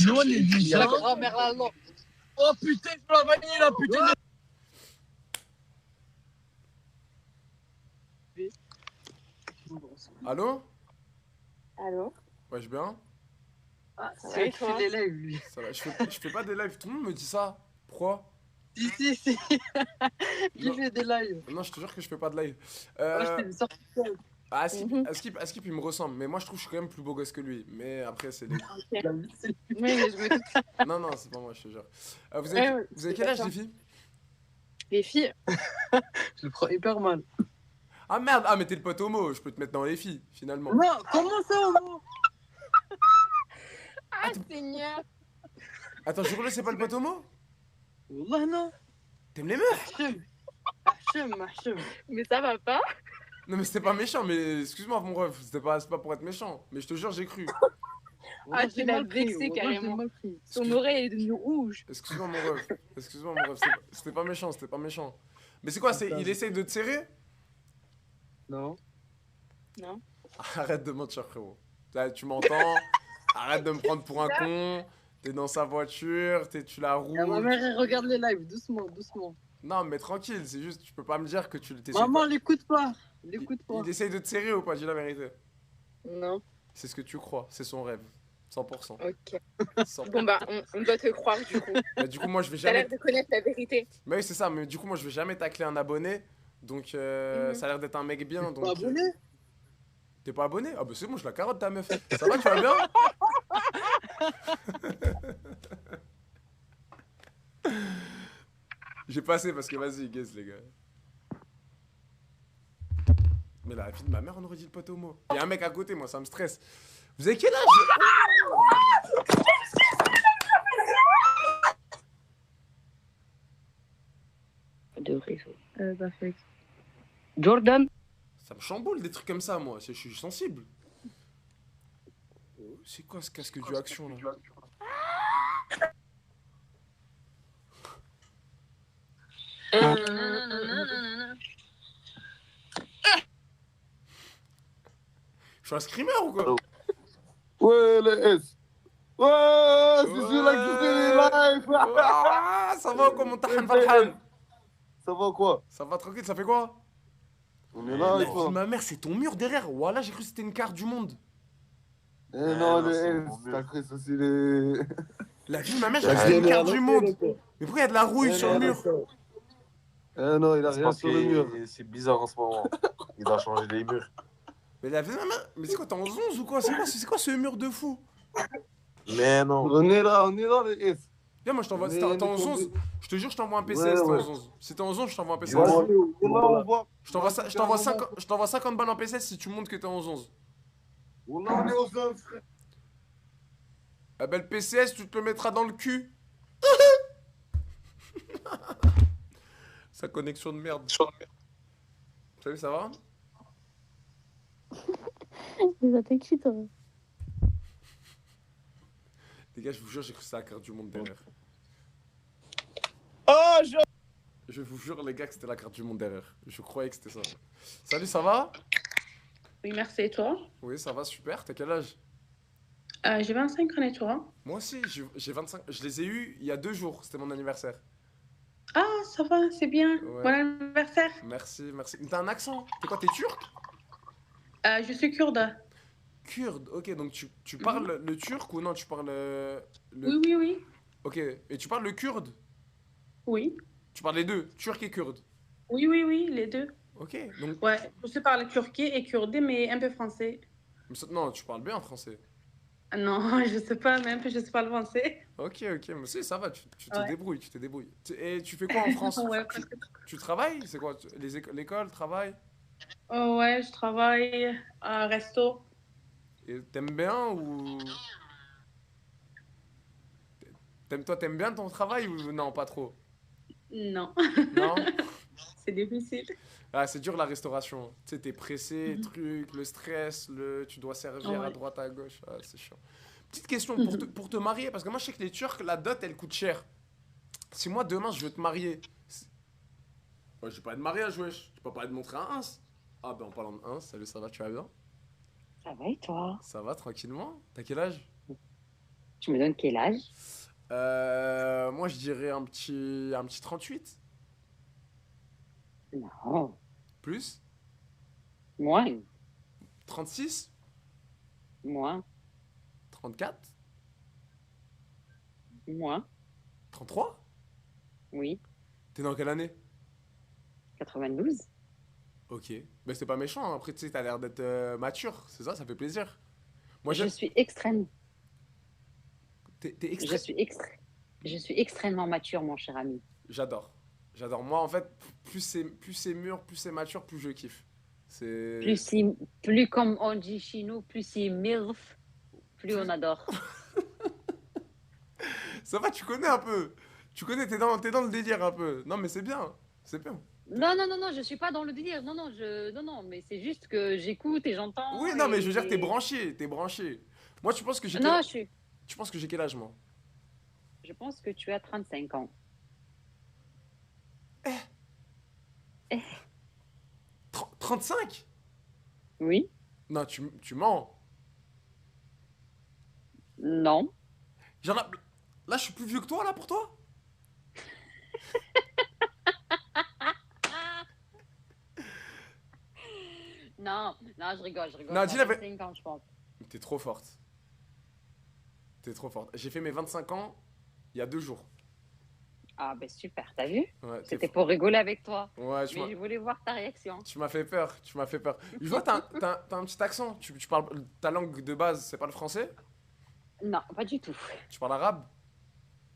Speaker 11: Nous on est du la grand-mère allemande. Oh putain, je la vanille là, putain.
Speaker 1: Allô?
Speaker 8: Allô?
Speaker 1: Wesh bien?
Speaker 11: Ah, c'est vrai qu'il fait des lives lui.
Speaker 1: Ça va, je fais pas des lives, tout le monde me dit ça. Pourquoi?
Speaker 11: Si. Il fait des lives.
Speaker 1: Non, je te jure que je fais pas de live. Askip, il me ressemble, mais moi je trouve que je suis quand même plus beau gosse que lui. Mais après, c'est les... Non, c'est pas moi, je te jure. Vous avez quel âge, les filles?
Speaker 8: Les filles?
Speaker 11: Je le prends hyper mal.
Speaker 1: Ah merde, ah mais t'es le pote homo, je peux te mettre dans les filles, finalement.
Speaker 11: Non, comment ça, homo?
Speaker 8: Ah, Seigneur!
Speaker 1: Attends, jure-le, c'est pas le pote homo?
Speaker 11: Wallah, non.
Speaker 1: T'aimes les meufs?
Speaker 11: Hachem.
Speaker 8: Mais ça va pas?
Speaker 1: Non mais c'était pas méchant, mais excuse-moi mon ref, c'est pas pour être méchant. Mais je te jure, j'ai cru.
Speaker 8: Ah, tu l'as vexé carrément. Son oreille est devenue rouge.
Speaker 1: Excuse-moi mon ref, c'était pas méchant. Mais c'est quoi, il essaye de te serrer?
Speaker 11: Non.
Speaker 1: Arrête de mentir, frérot. Là, tu m'entends? Arrête de me prendre pour un con. T'es dans sa voiture, tu la roules.
Speaker 11: Ma mère, elle regarde les lives, doucement.
Speaker 1: Non, mais tranquille, c'est juste, tu peux pas me dire que tu l'étais.
Speaker 11: Maman, l'écoute pas.
Speaker 1: Il essaye de te serrer ou pas? Dis la vérité.
Speaker 8: Non.
Speaker 1: C'est ce que tu crois, c'est son rêve. 100%.
Speaker 8: Ok.
Speaker 1: 100%.
Speaker 8: Bon bah, on doit te croire du coup.
Speaker 1: Bah, du coup, moi, je vais
Speaker 8: T'as
Speaker 1: jamais.
Speaker 8: l'air de connaître la vérité.
Speaker 1: Mais oui, c'est ça, mais du coup, moi, je vais jamais tacler un abonné. Donc, ça a l'air d'être un mec bien. Donc,
Speaker 11: Pas abonné?
Speaker 1: T'es pas abonné? Ah bah c'est bon, je la carotte ta meuf. Ça va, tu vas bien? J'ai passé parce que vas-y, guess les gars. Mais la fille de ma mère, on aurait dit le pote homo. Il y a un mec à côté, moi, ça me stresse. Vous avez quel âge?
Speaker 8: De réseau. Parfait. Jordan?
Speaker 1: Ça me chamboule des trucs comme ça, moi. Je suis sensible. C'est quoi ce casque du action là? Je suis un screamer ou quoi?
Speaker 7: Ouais, les S. Ouais, c'est celui-là qui fait les lives.
Speaker 1: Ah, ça va quoi, mon tahan Farhan?
Speaker 7: Ça va quoi?
Speaker 1: Ça va tranquille, ça fait quoi?
Speaker 7: On est là,
Speaker 1: La
Speaker 7: quoi.
Speaker 1: vie de ma mère, c'est ton mur derrière. Voilà, j'ai cru que c'était une carte du monde.
Speaker 7: Eh non, les S, t'as cru ça, c'est les...
Speaker 1: La vie de ma mère, j'ai cru que c'était une carte du monde. Mais pourquoi il y a de la rouille sur le mur?
Speaker 7: Eh non, il a rien sur le mur.
Speaker 10: C'est bizarre en ce moment. Il doit changer les murs.
Speaker 1: Mais la vie de ma mère, mais c'est quoi, t'es en 11 ou quoi? C'est quoi ce mur de fou?
Speaker 10: Mais non.
Speaker 7: On est là, les S.
Speaker 1: Viens, moi je t'envoie, t'es en 11, je te jure, je t'envoie un PCS, t'es en 11. Si t'es en 11, je t'envoie un PCS. Je t'envoie 50 balles en PCS si tu montres que t'es en 11.
Speaker 7: On est aux 11, frère.
Speaker 1: La belle PCS, tu te le mettras dans le cul. Sa connexion de merde. Salut, ça va?
Speaker 4: Déjà, t'es qui, toi?
Speaker 1: Les gars, je vous jure, j'ai cru que c'était la carte du monde derrière.
Speaker 7: Oh,
Speaker 1: Je vous jure, les gars, que c'était la carte du monde derrière. Je croyais que c'était ça. Salut, ça va?
Speaker 2: Oui, merci. Et toi?
Speaker 1: Oui, ça va, super. T'as quel âge?
Speaker 2: J'ai 25 ans et toi?
Speaker 1: Moi aussi, j'ai 25. Je les ai eus il y a 2 jours. C'était mon anniversaire.
Speaker 2: Ah, ça va, c'est bien.
Speaker 1: Ouais.
Speaker 2: Bon anniversaire.
Speaker 1: Merci, merci. Mais t'as un accent. T'es quoi, t'es turc?
Speaker 2: Je suis kurde.
Speaker 1: Kurde, ok. Donc tu parles le turc ou non? Tu parles le...
Speaker 2: Oui, oui, oui.
Speaker 1: Ok. Et tu parles le kurde?
Speaker 2: Oui.
Speaker 1: Tu parles les deux, turc et kurde?
Speaker 2: Oui, oui, oui, les deux.
Speaker 1: Ok. Donc...
Speaker 2: Ouais, je sais parler turquie et kurde, mais un peu français.
Speaker 1: Non, tu parles bien français.
Speaker 2: Ah non, je sais pas, même je sais pas le français.
Speaker 1: Ok, ok. Mais si, ça va. Tu te
Speaker 2: Ouais.
Speaker 1: débrouilles, tu te débrouilles. Et tu fais quoi en France?
Speaker 2: Ouais,
Speaker 1: Tu travailles? C'est quoi? L'école, travail?
Speaker 2: oh, ouais, je travaille à un resto.
Speaker 1: Et t'aimes bien ou... T'aimes bien ton travail ou non, pas trop?
Speaker 2: Non,
Speaker 1: Non?
Speaker 2: c'est difficile.
Speaker 1: Ah, c'est dur la restauration. Tu sais, t'es pressé, truc, le stress, tu dois servir à
Speaker 2: Ouais.
Speaker 1: droite, à gauche. Ah, c'est chiant. Petite question pour te marier, parce que moi je sais que les Turcs, la dot, elle coûte cher. Si moi demain je veux te marier, ouais, j'ai pas de mariage, wesh. Tu peux pas te montrer un ins. Ah, ben en parlant de ins, salut, ça va, tu vas bien?
Speaker 12: Ça va et toi?
Speaker 1: Ça va tranquillement? T'as quel âge?
Speaker 12: Tu me donnes quel âge?
Speaker 1: Moi je dirais un petit 38.
Speaker 12: Non,
Speaker 1: Plus?
Speaker 12: moins,
Speaker 1: 36?
Speaker 12: moins,
Speaker 1: 34?
Speaker 12: moins,
Speaker 1: 33?
Speaker 12: oui,
Speaker 1: T'es dans quelle année?
Speaker 12: 92.
Speaker 1: Ok. Mais c'est pas méchant, hein. Après tu sais, t'as l'air d'être mature, c'est ça, ça fait plaisir. Moi
Speaker 12: Je
Speaker 1: j'aime.
Speaker 12: suis extrême.
Speaker 1: T'es
Speaker 12: Je
Speaker 1: extra.
Speaker 12: suis extrêmement mature, mon cher ami.
Speaker 1: J'adore. J'adore. Moi en fait, plus c'est mûr, plus c'est mature, plus je kiffe. C'est.
Speaker 12: Plus comme on dit chez nous, plus c'est MILF, plus on adore.
Speaker 1: Ça va, tu connais un peu. Tu connais, t'es dans le délire un peu. Non mais c'est bien. C'est bien.
Speaker 12: Non, non, non, non, je suis pas dans le délire. Non, non, non, non, mais c'est juste que j'écoute et j'entends.
Speaker 1: Oui, non mais
Speaker 12: et-
Speaker 1: je veux dire, t'es branché. T'es branché. Moi tu penses que j'ai quel...
Speaker 12: Non,
Speaker 1: Tu penses que j'ai quel âge moi?
Speaker 12: je pense que tu as 35 ans.
Speaker 1: 35?
Speaker 12: Oui?
Speaker 1: Non, tu mens.
Speaker 12: Non.
Speaker 1: Genre là, je suis plus vieux que toi là pour toi?
Speaker 12: Non, non, je rigole, je rigole.
Speaker 1: Non,
Speaker 12: Tu
Speaker 1: dis
Speaker 12: as
Speaker 1: la
Speaker 12: 25 ans, je pense.
Speaker 1: T'es trop forte. T'es trop forte. J'ai fait mes 25 ans il y a 2 jours.
Speaker 12: Ah, ben super, t'as vu?
Speaker 1: Ouais, t'es
Speaker 12: C'était
Speaker 1: fort.
Speaker 12: pour rigoler avec toi.
Speaker 1: Ouais,
Speaker 12: Mais je voulais voir ta réaction.
Speaker 1: tu m'as fait peur. Tu m'as fait peur. Je vois, t'as un petit accent. Tu parles. Ta langue de base, c'est pas le français?
Speaker 12: Non, pas du tout.
Speaker 1: Tu parles arabe?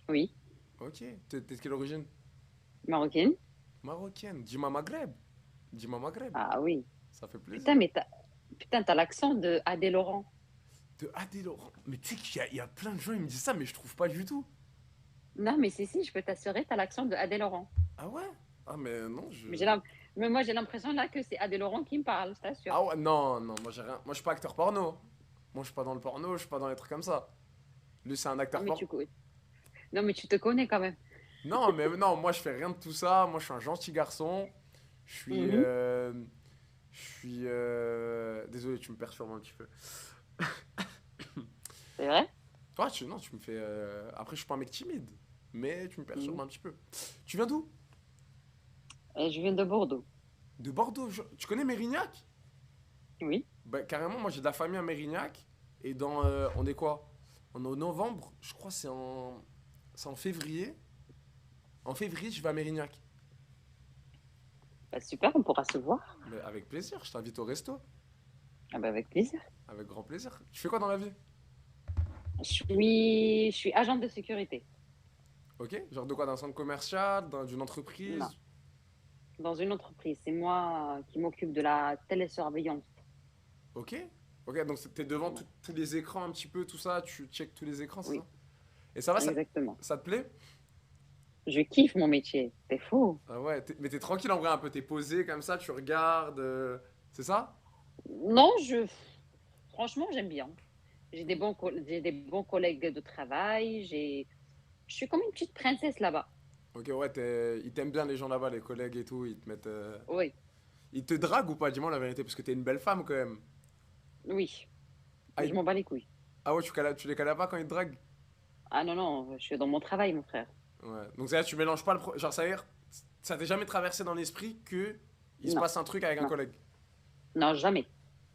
Speaker 12: Oui.
Speaker 1: Ok. T'es de quelle origine?
Speaker 12: Marocaine?
Speaker 1: Marocaine. Dis-moi Maghreb. Dis-moi Maghreb.
Speaker 12: Ah oui.
Speaker 1: Ça fait plaisir.
Speaker 12: Putain, mais t'as l'accent de Adé Laurent.
Speaker 1: De Adé Laurent. Mais tu sais qu'il y a plein de gens, ils me disent ça, mais je trouve pas du tout.
Speaker 12: Non, mais si, je peux t'assurer, t'as l'accent de Adé Laurent.
Speaker 1: Ah ouais? Ah, mais non, je.
Speaker 12: Mais moi, j'ai l'impression là que c'est Adé Laurent qui me parle, je t'assure.
Speaker 1: Ah ouais, non, non, moi j'ai rien. Moi je suis pas acteur porno. Moi je suis pas dans le porno, je suis pas dans les trucs comme ça. Lui c'est un acteur
Speaker 12: mais
Speaker 1: porno.
Speaker 12: Non, mais tu te connais quand même.
Speaker 1: Non, mais non, moi je fais rien de tout ça. Moi je suis un gentil garçon. Je suis. Désolé, tu me perturbes un petit peu.
Speaker 12: C'est vrai?
Speaker 1: Ouais, non, tu me fais. Après, je suis pas un mec timide, mais tu me perturbes un petit peu. Tu viens d'où?
Speaker 12: Je viens de Bordeaux.
Speaker 1: De Bordeaux. Tu connais Mérignac?
Speaker 12: Oui.
Speaker 1: Bah, carrément, moi j'ai de la famille à Mérignac. Et dans. On est quoi? On est au novembre, je crois c'est en février. En février, je vais à Mérignac.
Speaker 12: Bah, super, on pourra se voir.
Speaker 1: Mais avec plaisir, je t'invite au resto.
Speaker 12: Ah bah, avec plaisir.
Speaker 1: Avec grand plaisir. Tu fais quoi dans la vie?
Speaker 12: Je suis agente de sécurité.
Speaker 1: Ok. Genre de quoi? D'un centre commercial? D'une entreprise?
Speaker 12: Non. Dans une entreprise. C'est moi qui m'occupe de la télésurveillance.
Speaker 1: Ok. Ok, donc t'es devant tous les écrans un petit peu, tout ça, tu checkes tous les écrans, c'est
Speaker 13: Oui,
Speaker 1: ça? Et ça va,
Speaker 13: exactement.
Speaker 1: ça te plaît?
Speaker 13: Je kiffe mon métier. C'est fou.
Speaker 1: Ah ouais, mais t'es tranquille en vrai un peu, t'es posé comme ça, tu regardes, c'est ça?
Speaker 13: Non, franchement, j'aime bien. J'ai des bons collègues de travail. Je suis comme une petite princesse là-bas.
Speaker 1: Ok, ouais, ils t'aiment bien les gens là-bas, les collègues et tout, ils te mettent...
Speaker 13: Oui,
Speaker 1: Ils te draguent ou pas? Dis-moi la vérité, parce que t'es une belle femme quand même.
Speaker 13: oui.
Speaker 1: Ah,
Speaker 13: Je m'en bats les couilles.
Speaker 1: ah ouais, tu les cales pas quand ils te draguent?
Speaker 13: Ah non, non, je suis dans mon travail, mon frère.
Speaker 1: Ouais, donc c'est-à-dire tu mélanges pas genre ça veut dire, ça t'est jamais traversé dans l'esprit que il se
Speaker 13: Non,
Speaker 1: passe un truc avec un
Speaker 13: non,
Speaker 1: collègue?
Speaker 13: non, jamais.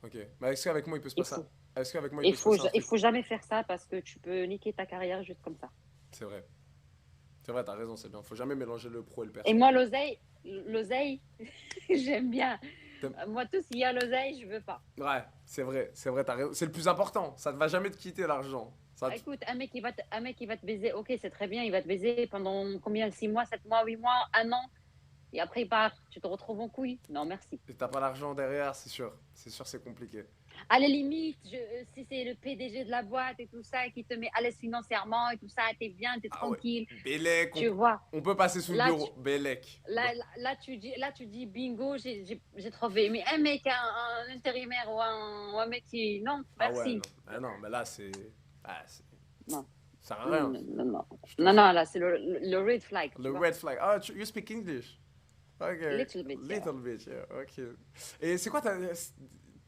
Speaker 1: Ok, mais est-ce qu'avec moi il peut se
Speaker 13: Il
Speaker 1: passer
Speaker 13: faut.
Speaker 1: Est-ce qu'avec moi il
Speaker 13: Il
Speaker 1: peut se
Speaker 13: faut,
Speaker 1: passer un
Speaker 13: il
Speaker 1: truc?
Speaker 13: faut jamais faire ça parce que tu peux niquer ta carrière juste comme ça.
Speaker 1: C'est vrai. C'est vrai, t'as raison, c'est bien. Faut jamais mélanger le pro et le
Speaker 13: Et
Speaker 1: perso.
Speaker 13: moi, l'oseille, j'aime bien.
Speaker 1: T'aimes-
Speaker 13: Moi, tout s'il y a l'oseille, je veux pas.
Speaker 1: Ouais, c'est vrai, t'as raison. C'est le plus important. Ça ne va jamais te quitter l'argent.
Speaker 13: Ah, écoute, un mec, il va te baiser. Ok, c'est très bien, il va te baiser pendant combien? 6 mois, 7 mois, 8 mois, un an. Et après, il part. Tu te retrouves en couille. Non, merci.
Speaker 1: Et t'as pas l'argent derrière, c'est sûr. C'est sûr, c'est compliqué.
Speaker 13: À la limite, si c'est le PDG de la boîte et tout ça, qui te met à l'aise financièrement et tout ça, t'es bien, t'es
Speaker 1: Ah ouais.
Speaker 13: tranquille.
Speaker 1: Bélec,
Speaker 13: Tu vois.
Speaker 1: on peut passer sous le
Speaker 13: Là,
Speaker 1: bureau. Bélec.
Speaker 13: Là, tu dis bingo, j'ai trouvé. Mais un mec, un intérimaire ou un mec qui. Non,
Speaker 1: Ah ouais,
Speaker 13: merci.
Speaker 1: non. Ah non, mais là c'est. Ah,
Speaker 13: Non.
Speaker 1: ça sert à rien.
Speaker 13: Non, non, non.
Speaker 1: Je te
Speaker 13: Non,
Speaker 1: jure.
Speaker 13: non, là, c'est le red flag. tu
Speaker 1: Le
Speaker 13: vois.
Speaker 1: red flag. Ah, you speak English? Ok.
Speaker 13: Little bit, yeah.
Speaker 1: Little bit, yeah. Ok. Et c'est quoi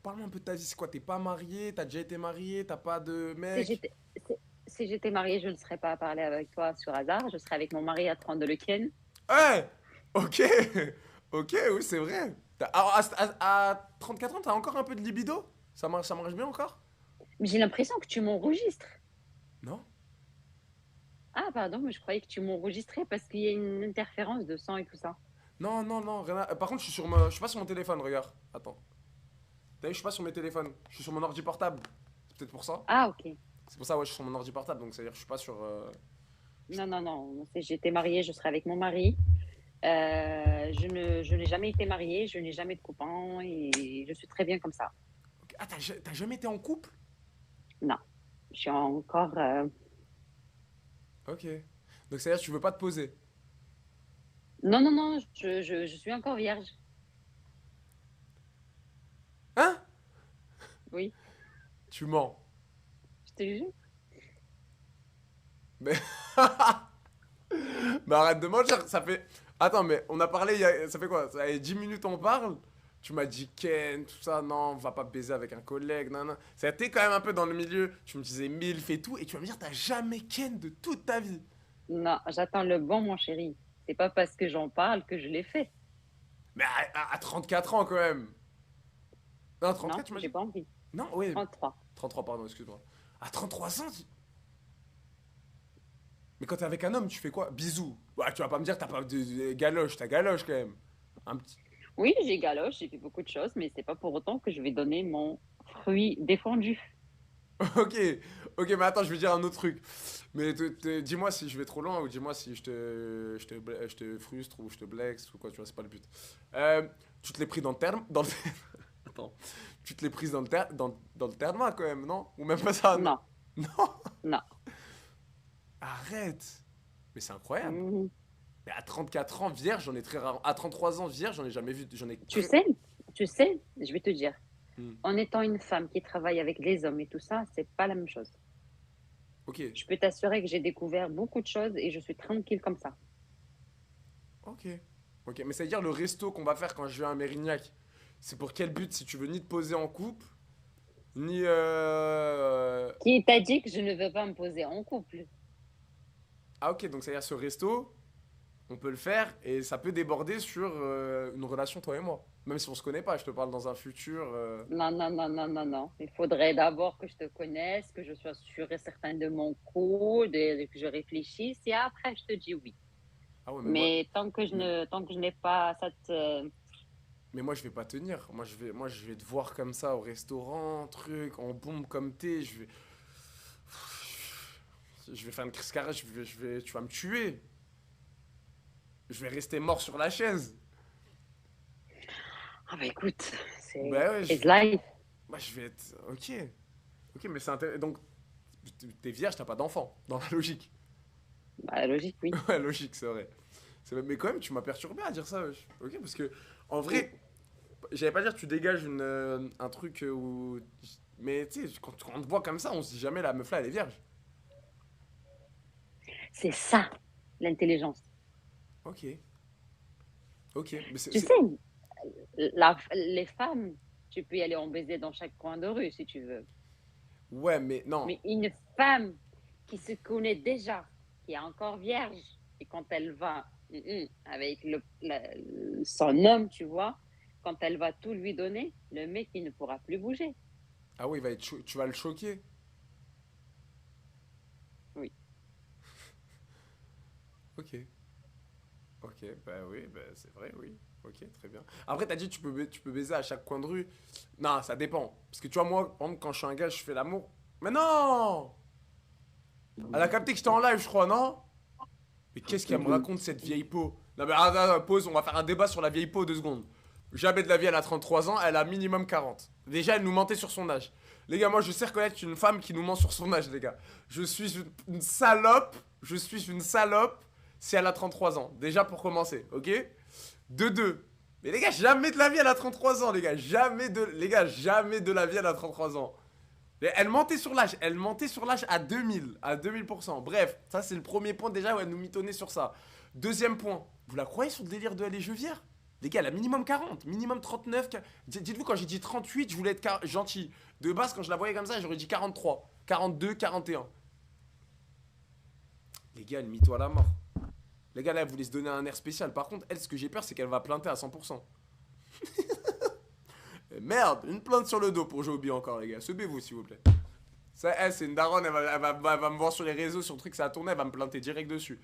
Speaker 1: Parle-moi un peu de ta vie. C'est quoi? T'es pas marié? T'as déjà été marié? T'as pas de
Speaker 13: Si
Speaker 1: mec?
Speaker 13: j'étais si j'étais mariée, je ne serais pas à parler avec toi sur hasard. Je serais avec mon mari à 32 le Ken.
Speaker 1: Ouais! Ok! Ok, oui, c'est vrai. À 34 ans, t'as encore un peu de libido? Ça marche bien encore?
Speaker 13: Mais j'ai l'impression que tu m'enregistres.
Speaker 1: Non?
Speaker 13: Ah, pardon, mais je croyais que tu m'enregistrais parce qu'il y a une interférence de sang et tout ça.
Speaker 1: Non, non, non, rien par contre, je suis pas sur mon téléphone, regarde. Attends. T'as vu, je suis pas sur mes téléphones. Je suis sur mon ordi portable. C'est peut-être pour ça.
Speaker 13: Ah, ok.
Speaker 1: C'est pour ça, ouais, je suis sur mon ordi portable, donc c'est-à-dire que je suis pas sur...
Speaker 13: Non, non, non. Si j'étais mariée, je serais avec mon mari. Je n'ai jamais été mariée, je n'ai jamais de copain et je suis très bien comme ça.
Speaker 1: Ok. Ah, t'as jamais été en couple?
Speaker 13: Non, je suis encore.
Speaker 1: Ok. Donc c'est-à-dire que tu veux pas te poser?
Speaker 13: Non, non, non, je suis encore vierge.
Speaker 1: Hein?
Speaker 13: Oui,
Speaker 1: Tu mens.
Speaker 13: je te jure.
Speaker 1: Mais... Mais arrête de mentir, ça fait... Attends, mais on a parlé, ça fait quoi? Ça fait 10 minutes on parle? Tu m'as dit Ken, tout ça, non, on va pas baiser avec un collègue, non, non. Ça a été quand même un peu dans le milieu, tu me disais MILF et tout, et tu vas me dire t'as jamais Ken de toute ta vie.
Speaker 13: Non, j'attends le bon, mon chéri. C'est pas parce que j'en parle que je l'ai fait.
Speaker 1: Mais à 34 ans quand même. Non,
Speaker 13: Non,
Speaker 1: 34 tu m'as
Speaker 13: j'ai
Speaker 1: dit?
Speaker 13: pas envie.
Speaker 1: Non, oui.
Speaker 13: 33.
Speaker 1: 33, pardon, excuse-moi. À 33 ans, mais quand t'es avec un homme, tu fais quoi? Bisous. Ouais, tu vas pas me dire que t'as pas de galoche, t'as galoche quand même. Un petit...
Speaker 13: Oui, j'ai galoche, j'ai fait beaucoup de choses, mais c'est pas pour autant que je vais donner mon fruit défendu.
Speaker 1: Ok, ok, mais attends, je vais dire un autre truc. Mais dis-moi si je vais trop loin ou dis-moi si je te frustre ou je te blexe ou quoi, tu vois, c'est pas le but. Tu te l'es pris dans le terme, Attends, tu te l'es prise dans le terme quand même, non? Ou même pas ça?
Speaker 13: Non,
Speaker 1: Non?
Speaker 13: non.
Speaker 1: Arrête! Mais c'est incroyable.
Speaker 13: Mhm.
Speaker 1: Mais à 34 ans, vierge, j'en ai très rare. À 33 ans, vierge, j'en ai jamais vu.
Speaker 13: Tu sais, je vais te dire, en étant une femme qui travaille avec les hommes et tout ça, c'est pas la même chose.
Speaker 1: Ok,
Speaker 13: Je peux t'assurer que j'ai découvert beaucoup de choses et je suis tranquille comme ça.
Speaker 1: ok. Ok, mais ça veut dire le resto qu'on va faire quand je viens à Mérignac, c'est pour quel but? Si tu veux ni te poser en couple, ni.
Speaker 13: Qui t'a dit que je ne veux pas me poser en couple?
Speaker 1: Ah, ok, donc ça veut dire ce resto, on peut le faire et ça peut déborder sur une relation, toi et moi. Même si on se connaît pas, je te parle dans un futur.
Speaker 13: Non, non, non, non, non, non. Il faudrait d'abord que je te connaisse, que je sois sûre et certaine de mon coup, que je réfléchisse et après je te dis oui.
Speaker 1: Ah ouais,
Speaker 13: Mais tant que je n'ai pas cette.
Speaker 1: Mais moi, je vais pas tenir. Moi, je vais te voir comme ça au restaurant, truc, en bombe comme t'es. Je vais faire une crise cardiaque. Tu vas me tuer. Je vais rester mort sur la chaise.
Speaker 13: Ah bah écoute, c'est
Speaker 1: Bah ouais,
Speaker 13: it's life.
Speaker 1: Moi, je vais être. Ok. Ok, mais c'est intéressant. Donc, t'es vierge, t'as pas d'enfant, dans la logique.
Speaker 13: Bah, logique, oui.
Speaker 1: Ouais, logique, c'est vrai. Mais quand même, tu m'as perturbé à dire ça, wesh. Ok, parce que, en vrai, j'allais pas dire tu dégages un truc où. Mais tu sais, quand on te voit comme ça, on se dit jamais la meuf là, elle est vierge.
Speaker 13: C'est ça, l'intelligence.
Speaker 1: Ok. Ok. Mais
Speaker 13: Tu sais, les femmes, tu peux y aller en baiser dans chaque coin de rue si tu veux.
Speaker 1: Ouais, mais non.
Speaker 13: Mais une femme qui se connaît déjà, qui est encore vierge, et quand elle va avec son homme, tu vois, quand elle va tout lui donner, le mec, il ne pourra plus bouger.
Speaker 1: Ah oui, il va être tu vas le choquer.
Speaker 13: Oui.
Speaker 1: Ok. Ok, bah oui, bah c'est vrai, oui. Ok, très bien. Après, t'as dit tu peux baiser à chaque coin de rue. Non, ça dépend. Parce que tu vois, moi, par exemple, quand je suis un gars, je fais l'amour. Mais non! Elle a capté que j'étais en live, je crois, non? Mais qu'est-ce qu'elle me raconte, cette vieille peau? Non, mais pause, on va faire un débat sur la vieille peau 2 secondes. Jamais de la vie, elle a 33 ans, elle a minimum 40. Déjà, elle nous mentait sur son âge. Les gars, moi, je sais reconnaître une femme qui nous ment sur son âge, les gars. Je suis une salope. Je suis une salope si elle a 33 ans. Déjà, pour commencer, ok? De deux. Mais les gars, jamais de la vie, elle a 33 ans, les gars. Jamais de la vie, elle a 33 ans. Elle mentait sur l'âge. Elle mentait sur l'âge à 2000. À 2000%. Bref, ça, c'est le premier point déjà où elle nous mitonnait sur ça. Deuxième point. Vous la croyez sur le délire de elle est jeuvière? Les gars, elle a minimum 40, minimum 39. Dites-vous, quand j'ai dit 38, je voulais être gentil. De base, quand je la voyais comme ça, j'aurais dit 43, 42, 41. Les gars, elle mytho à la mort. Les gars, là, elle voulait se donner un air spécial. Par contre, elle, ce que j'ai peur, c'est qu'elle va planter à 100%. Merde, une plainte sur le dos pour Joby encore, les gars. Sebez-vous, s'il vous plaît. Ça, elle, c'est une daronne, elle va me voir sur les réseaux, sur le truc, ça a tourné, elle va me planter direct dessus.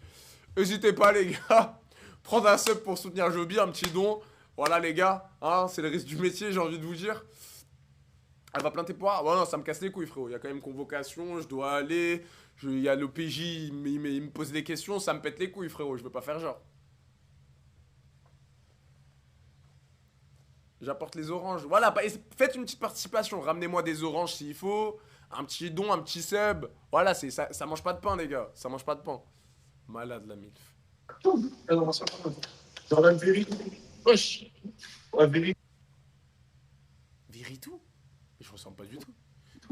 Speaker 1: N'hésitez pas, les gars. Prendre un sub pour soutenir Joby, un petit don. Voilà, les gars. Hein, c'est le risque du métier, j'ai envie de vous dire. Elle va planter pour... Ouais, non, ça me casse les couilles, frérot. Il y a quand même convocation, je dois aller. Il y a l'OPJ, il me pose des questions, ça me pète les couilles, frérot. Je veux pas faire genre. J'apporte les oranges. Voilà, faites une petite participation. Ramenez-moi des oranges s'il faut. Un petit don, un petit sub. Voilà, ça mange pas de pain, les gars. Ça mange pas de pain. Malade, la MILF.
Speaker 11: Dans la vérité. Wesh. La vérité.
Speaker 1: Viritou? Je ressemble pas du tout.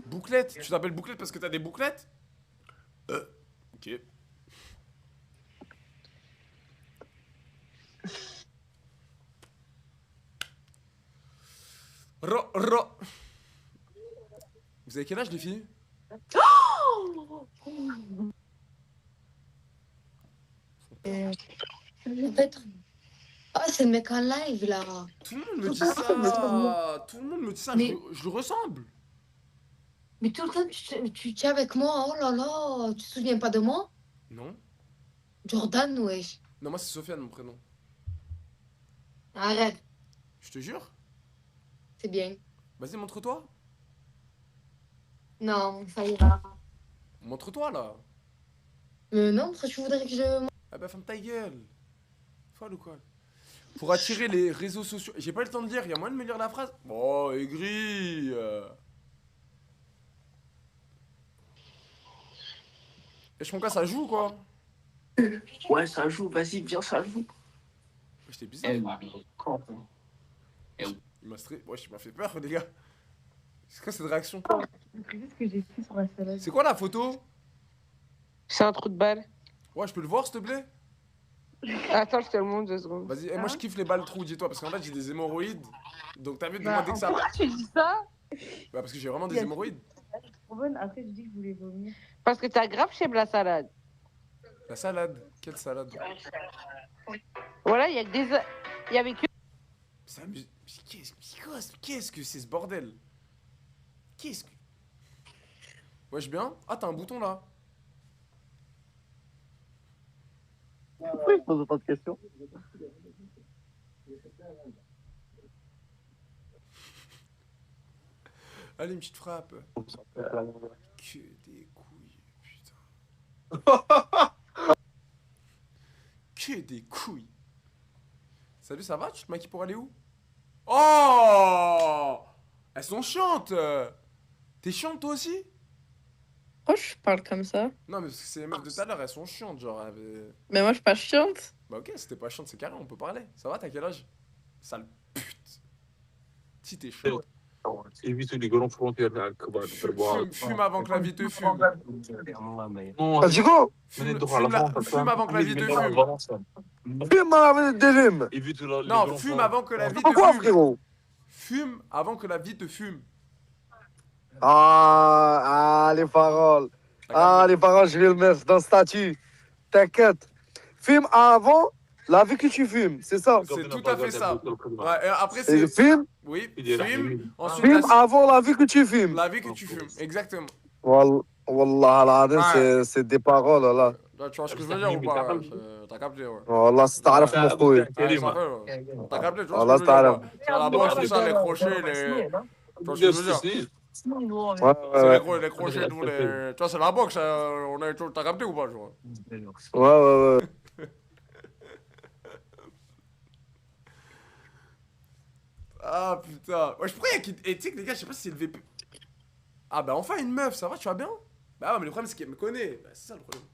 Speaker 1: Bouclette? Tu t'appelles Bouclette parce que t'as des bouclettes? Ok. Vous avez quel âge, les filles?
Speaker 5: Peut-être. Oh, c'est le mec en live là.
Speaker 1: Tout le monde me dit ça. Tout le monde me dit ça.
Speaker 5: Mais...
Speaker 1: Je le ressemble.
Speaker 5: Mais tout le temps, tu es avec moi. Oh là là. Tu te souviens pas de moi?
Speaker 1: Non.
Speaker 5: Jordan, wesh.
Speaker 1: Non, moi, c'est Sofiane, mon prénom.
Speaker 5: Arrête.
Speaker 1: Je te jure.
Speaker 5: C'est bien.
Speaker 1: Vas-y, montre-toi.
Speaker 5: Non, ça ira.
Speaker 1: Montre-toi, là.
Speaker 5: Non, pourquoi tu voudrais que je...
Speaker 1: Ah bah, ferme ta gueule. Folle ou quoi? Pour attirer les réseaux sociaux. J'ai pas le temps de lire, il y a moyen de me lire la phrase? Oh, aigri. Et je prends quoi, ça joue ou quoi?
Speaker 11: Ouais, ça joue, vas-y, viens, ça joue.
Speaker 1: J'étais bizarre. Il m'a stressé. Ouais, il m'a fait peur, les gars. C'est quoi cette réaction? C'est quoi la photo?
Speaker 8: C'est un trou de balle.
Speaker 1: Ouais, je peux le voir, s'il te plaît?
Speaker 8: Attends, je te le montre 2 secondes.
Speaker 1: Vas-y, moi je kiffe les balles trous, dis-toi, parce qu'en fait j'ai des hémorroïdes. Donc t'as vu, dis-moi dès que ça.
Speaker 8: Pourquoi tu dis ça?
Speaker 1: Bah, parce que j'ai vraiment des hémorroïdes.
Speaker 14: Après, je dis que je voulais vomir.
Speaker 8: Parce que t'as grave chez la salade.
Speaker 1: La salade? Quelle salade?
Speaker 8: Voilà, il y a que des. Il y avait que.
Speaker 1: Qu'est-ce que c'est ce bordel? Qu'est-ce que. Wesh bien? Ah, t'as un bouton là.
Speaker 7: Pourquoi il pose autant de questions?
Speaker 1: Allez, une petite frappe. Que des couilles, putain. Que des couilles. Salut, ça va? Tu te maquilles pour aller où? Oh! Elles sont chiantes. T'es chiante toi aussi?
Speaker 15: Pourquoi je parle comme ça?
Speaker 1: Non, mais parce que c'est les meufs de tout à l'heure, elles sont chiantes, genre.
Speaker 15: Mais moi, je suis pas chiante.
Speaker 1: Bah, ok, si t'es pas chiante, c'est carré, on peut parler. Ça va, t'as quel âge? Sale pute. Si t'es chiante. Fume avant que la vie te fume.
Speaker 7: Ah, du coup,
Speaker 1: Fume avant que la vie te fume.
Speaker 7: fume à la minute des fumes.
Speaker 1: Non, fume avant que la vie te
Speaker 7: Pourquoi,
Speaker 1: fume.
Speaker 7: frérot?
Speaker 1: Fume avant que la vie te fume.
Speaker 7: Les paroles. Les paroles, je vais le mettre dans le statut. T'inquiète. Fume avant la vie que tu fumes, c'est ça?
Speaker 1: C'est tout à fait ça. Ouais, et après, c'est.
Speaker 7: Fume?
Speaker 1: Oui, fume. Ensuite,
Speaker 7: Fume avant la vie que tu fumes.
Speaker 1: la vie que tu fumes, exactement.
Speaker 7: Wallah, al-Adim,
Speaker 1: Ouais.
Speaker 7: c'est des paroles, là.
Speaker 1: Là, tu vois ce que je veux dire ou pas? T'as capté, ouais.
Speaker 7: Wallah, c'est تعرف مخوي.
Speaker 1: Ouais, ça fait, ouais. T'as capté, tu vois
Speaker 7: Wallah,
Speaker 1: ce que je veux dire?
Speaker 7: c'est
Speaker 1: Sur la boxe, tout ça, les crochets, les. Tu vois ce que je veux dire? C'est les crochets, tous les. Tu vois, c'est la boxe, on a. T'as capté ou pas, je vois?
Speaker 7: Ouais.
Speaker 1: Ah putain. Ouais, je pourrais. Et tu sais que les gars, je sais pas si c'est le VP. Ah bah enfin une meuf, ça va, tu vas bien? Bah ouais, mais le problème c'est qu'elle me connaît. Bah c'est ça le problème.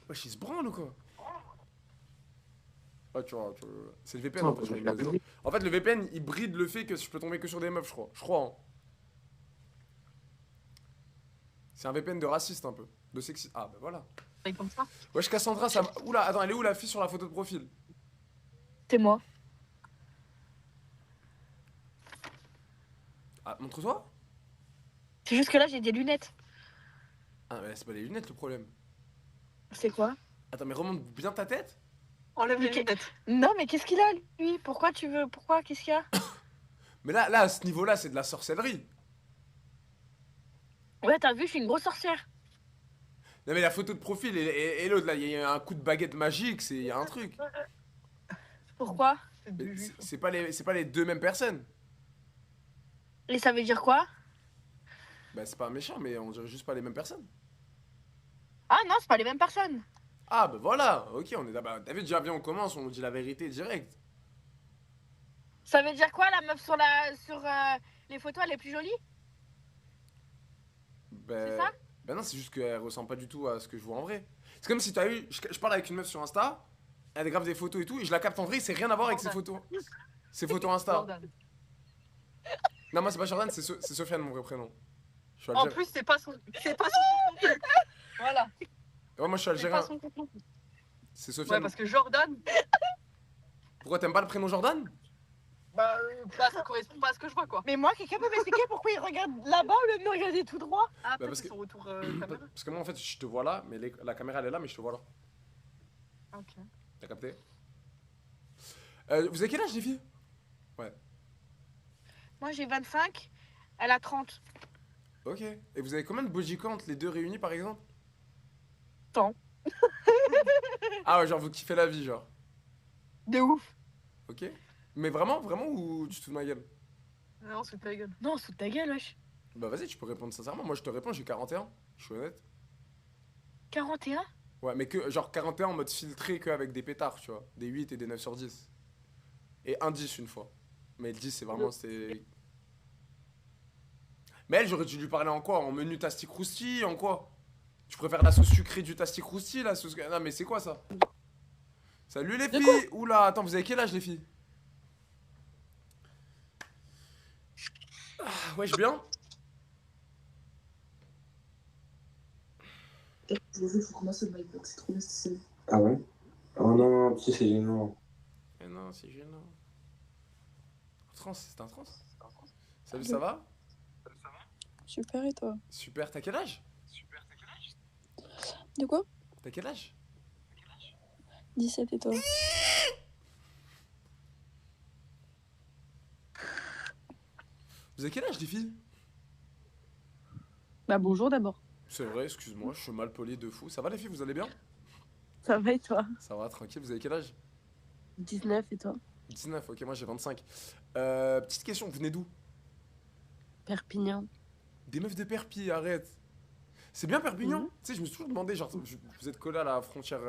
Speaker 1: Wesh, il se branle ou quoi? Ouais, tu vois, c'est le VPN en fait. En fait, le VPN il bride le fait que je peux tomber que sur des meufs, je crois. Je crois, hein. C'est un VPN de raciste un peu. De sexy. Ah bah voilà.
Speaker 8: Comme ça.
Speaker 1: Wesh, Cassandra, ça. Oula, attends, elle est où la fille sur la photo de profil?
Speaker 8: C'est moi.
Speaker 1: Ah, montre-toi.
Speaker 8: C'est juste que là, j'ai des lunettes.
Speaker 1: Ah, mais c'est pas les lunettes le problème.
Speaker 8: C'est quoi?
Speaker 1: Attends, mais remonte bien ta tête.
Speaker 8: Enlève les lunettes. Non, mais qu'est-ce qu'il a, lui? Pourquoi tu veux... Pourquoi? Qu'est-ce qu'il y a?
Speaker 1: Mais là, à ce niveau-là, c'est de la sorcellerie.
Speaker 8: Ouais, t'as vu, je suis une grosse sorcière.
Speaker 1: Non mais la photo de profil et l'autre là, il y a un coup de baguette magique, il y a un truc.
Speaker 8: Pourquoi?
Speaker 1: C'est pas les deux mêmes personnes.
Speaker 8: Et ça veut dire quoi?
Speaker 1: Bah c'est pas méchant, mais on dirait juste pas les mêmes personnes.
Speaker 8: Ah non, c'est pas les mêmes personnes.
Speaker 1: Ah bah voilà, ok, on est là-bas. T'as vu, déjà viens, on commence, on dit la vérité direct.
Speaker 8: Ça veut dire quoi, la meuf sur les photos, elle est plus jolie?
Speaker 1: C'est
Speaker 8: ça?
Speaker 1: Bah non, c'est juste qu'elle ressemble pas du tout à ce que je vois en vrai. C'est comme si t'as eu, je parle avec une meuf sur Insta, elle grave des photos et tout, et je la capte en vrai, c'est rien à voir avec ses photos. Ses photos Insta. Non, moi c'est pas Jordan, c'est Sofiane mon vrai prénom. Je suis
Speaker 8: En
Speaker 1: algérien.
Speaker 8: plus, c'est pas son... Voilà.
Speaker 1: Ouais, moi je suis algérien.
Speaker 8: C'est pas son prénom.
Speaker 1: C'est Sofiane.
Speaker 8: Ouais, parce que Jordan...
Speaker 1: Pourquoi t'aimes pas le prénom Jordan?
Speaker 8: Bah, ça correspond pas à ce que je vois, quoi. Mais moi, quelqu'un peut m'expliquer pourquoi il regarde là-bas au lieu de me regarder tout droit? Ah,
Speaker 1: Bah,
Speaker 8: peut-être que son retour caméra.
Speaker 1: Parce que moi en fait je te vois là, mais la caméra elle est là, mais je te vois là.
Speaker 8: Ok.
Speaker 1: T'as capté? Vous avez quel âge les filles? Ouais.
Speaker 8: Moi, j'ai 25, elle a 30.
Speaker 1: Ok. Et vous avez combien de body count les deux réunis par exemple?
Speaker 8: Tant.
Speaker 1: Ah ouais, genre vous kiffez la vie, genre.
Speaker 8: De ouf.
Speaker 1: Ok. Mais vraiment ou tu te fous de ma gueule?
Speaker 8: Non, sous ta gueule. Non, sous ta gueule, wesh.
Speaker 1: Bah vas-y, tu peux répondre sincèrement. Moi je te réponds, j'ai 41. Je suis honnête.
Speaker 8: 41?
Speaker 1: Ouais, mais que genre 41 en mode filtré qu'avec des pétards, tu vois. Des 8 et des 9 sur 10. Et un 10 une fois. Mais le 10 c'est vraiment c'est. Mais elle, j'aurais dû lui parler en quoi? En menu Tasty Crousti? En quoi? Tu préfères la sauce sucrée du Tasty Crousti, la sauce. Non, mais c'est quoi ça? Salut les filles! Oula, attends, vous avez quel âge les filles? Ah, wesh, bien?
Speaker 16: Faut commencer le Mindbox, c'est trop bien stylé.
Speaker 10: Ah ouais? Oh non, petit, c'est gênant.
Speaker 1: Mais non, c'est gênant. Trans, c'est un trans? Salut, ça va?
Speaker 17: Super, et toi?
Speaker 1: Super, t'as quel âge?
Speaker 17: De quoi?
Speaker 1: T'as quel âge?
Speaker 17: 17, et toi?
Speaker 1: Vous avez quel âge les filles?
Speaker 14: Bah bonjour d'abord.
Speaker 1: C'est vrai, excuse-moi, je suis mal poli de fou. Ça va les filles, vous allez bien?
Speaker 14: Ça va et toi?
Speaker 1: Ça va, tranquille, vous avez quel âge?
Speaker 14: 19 et toi?
Speaker 1: 19, ok, moi j'ai 25. Petite question, vous venez d'où?
Speaker 14: Perpignan.
Speaker 1: Des meufs de Perpi, arrête. C'est bien Perpignan? Tu sais, je me suis toujours demandé, genre, vous êtes collé à la frontière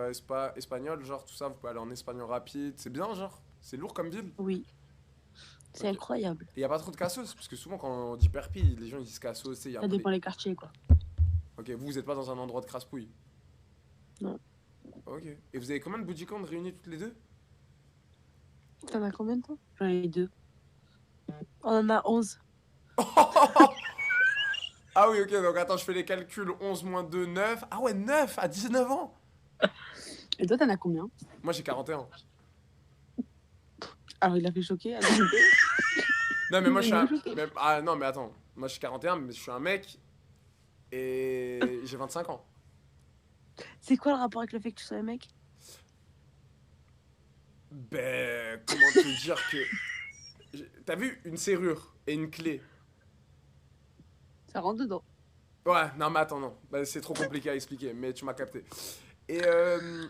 Speaker 1: espagnole, genre tout ça, vous pouvez aller en Espagne rapide. C'est bien, genre? C'est lourd comme ville?
Speaker 14: Oui. C'est incroyable.
Speaker 1: Il y a pas trop de cassos, parce que souvent quand on dit Perpi, les gens ils disent cassos, il y a un
Speaker 14: Ça
Speaker 1: peu
Speaker 14: dépend
Speaker 1: les-
Speaker 14: les quartiers, quoi.
Speaker 1: Ok, vous êtes pas dans un endroit de crasse-pouille.
Speaker 14: Non.
Speaker 1: Ok. Et vous avez combien de bodycams réunis toutes les deux?
Speaker 14: T'en as combien de temps? J'en ai 2. On en a 11.
Speaker 1: Ah oui, ok, donc attends, je fais les calculs. 11 moins 2, 9. Ah ouais, 9 à 19 ans.
Speaker 14: Et toi, t'en as combien?
Speaker 1: Moi j'ai 41.
Speaker 14: Alors, il a fait choquer.
Speaker 1: Non, mais moi je suis un...
Speaker 14: choqué.
Speaker 1: Ah non, mais attends. Moi je suis 41, mais je suis un mec. Et j'ai 25 ans.
Speaker 14: C'est quoi le rapport avec le fait que tu sois un mec?
Speaker 1: Ben, comment te dire que... T'as vu une serrure et une clé?
Speaker 14: Ça rentre dedans.
Speaker 1: Ouais, non mais attends, non. Bah, c'est trop compliqué à expliquer, mais tu m'as capté. Et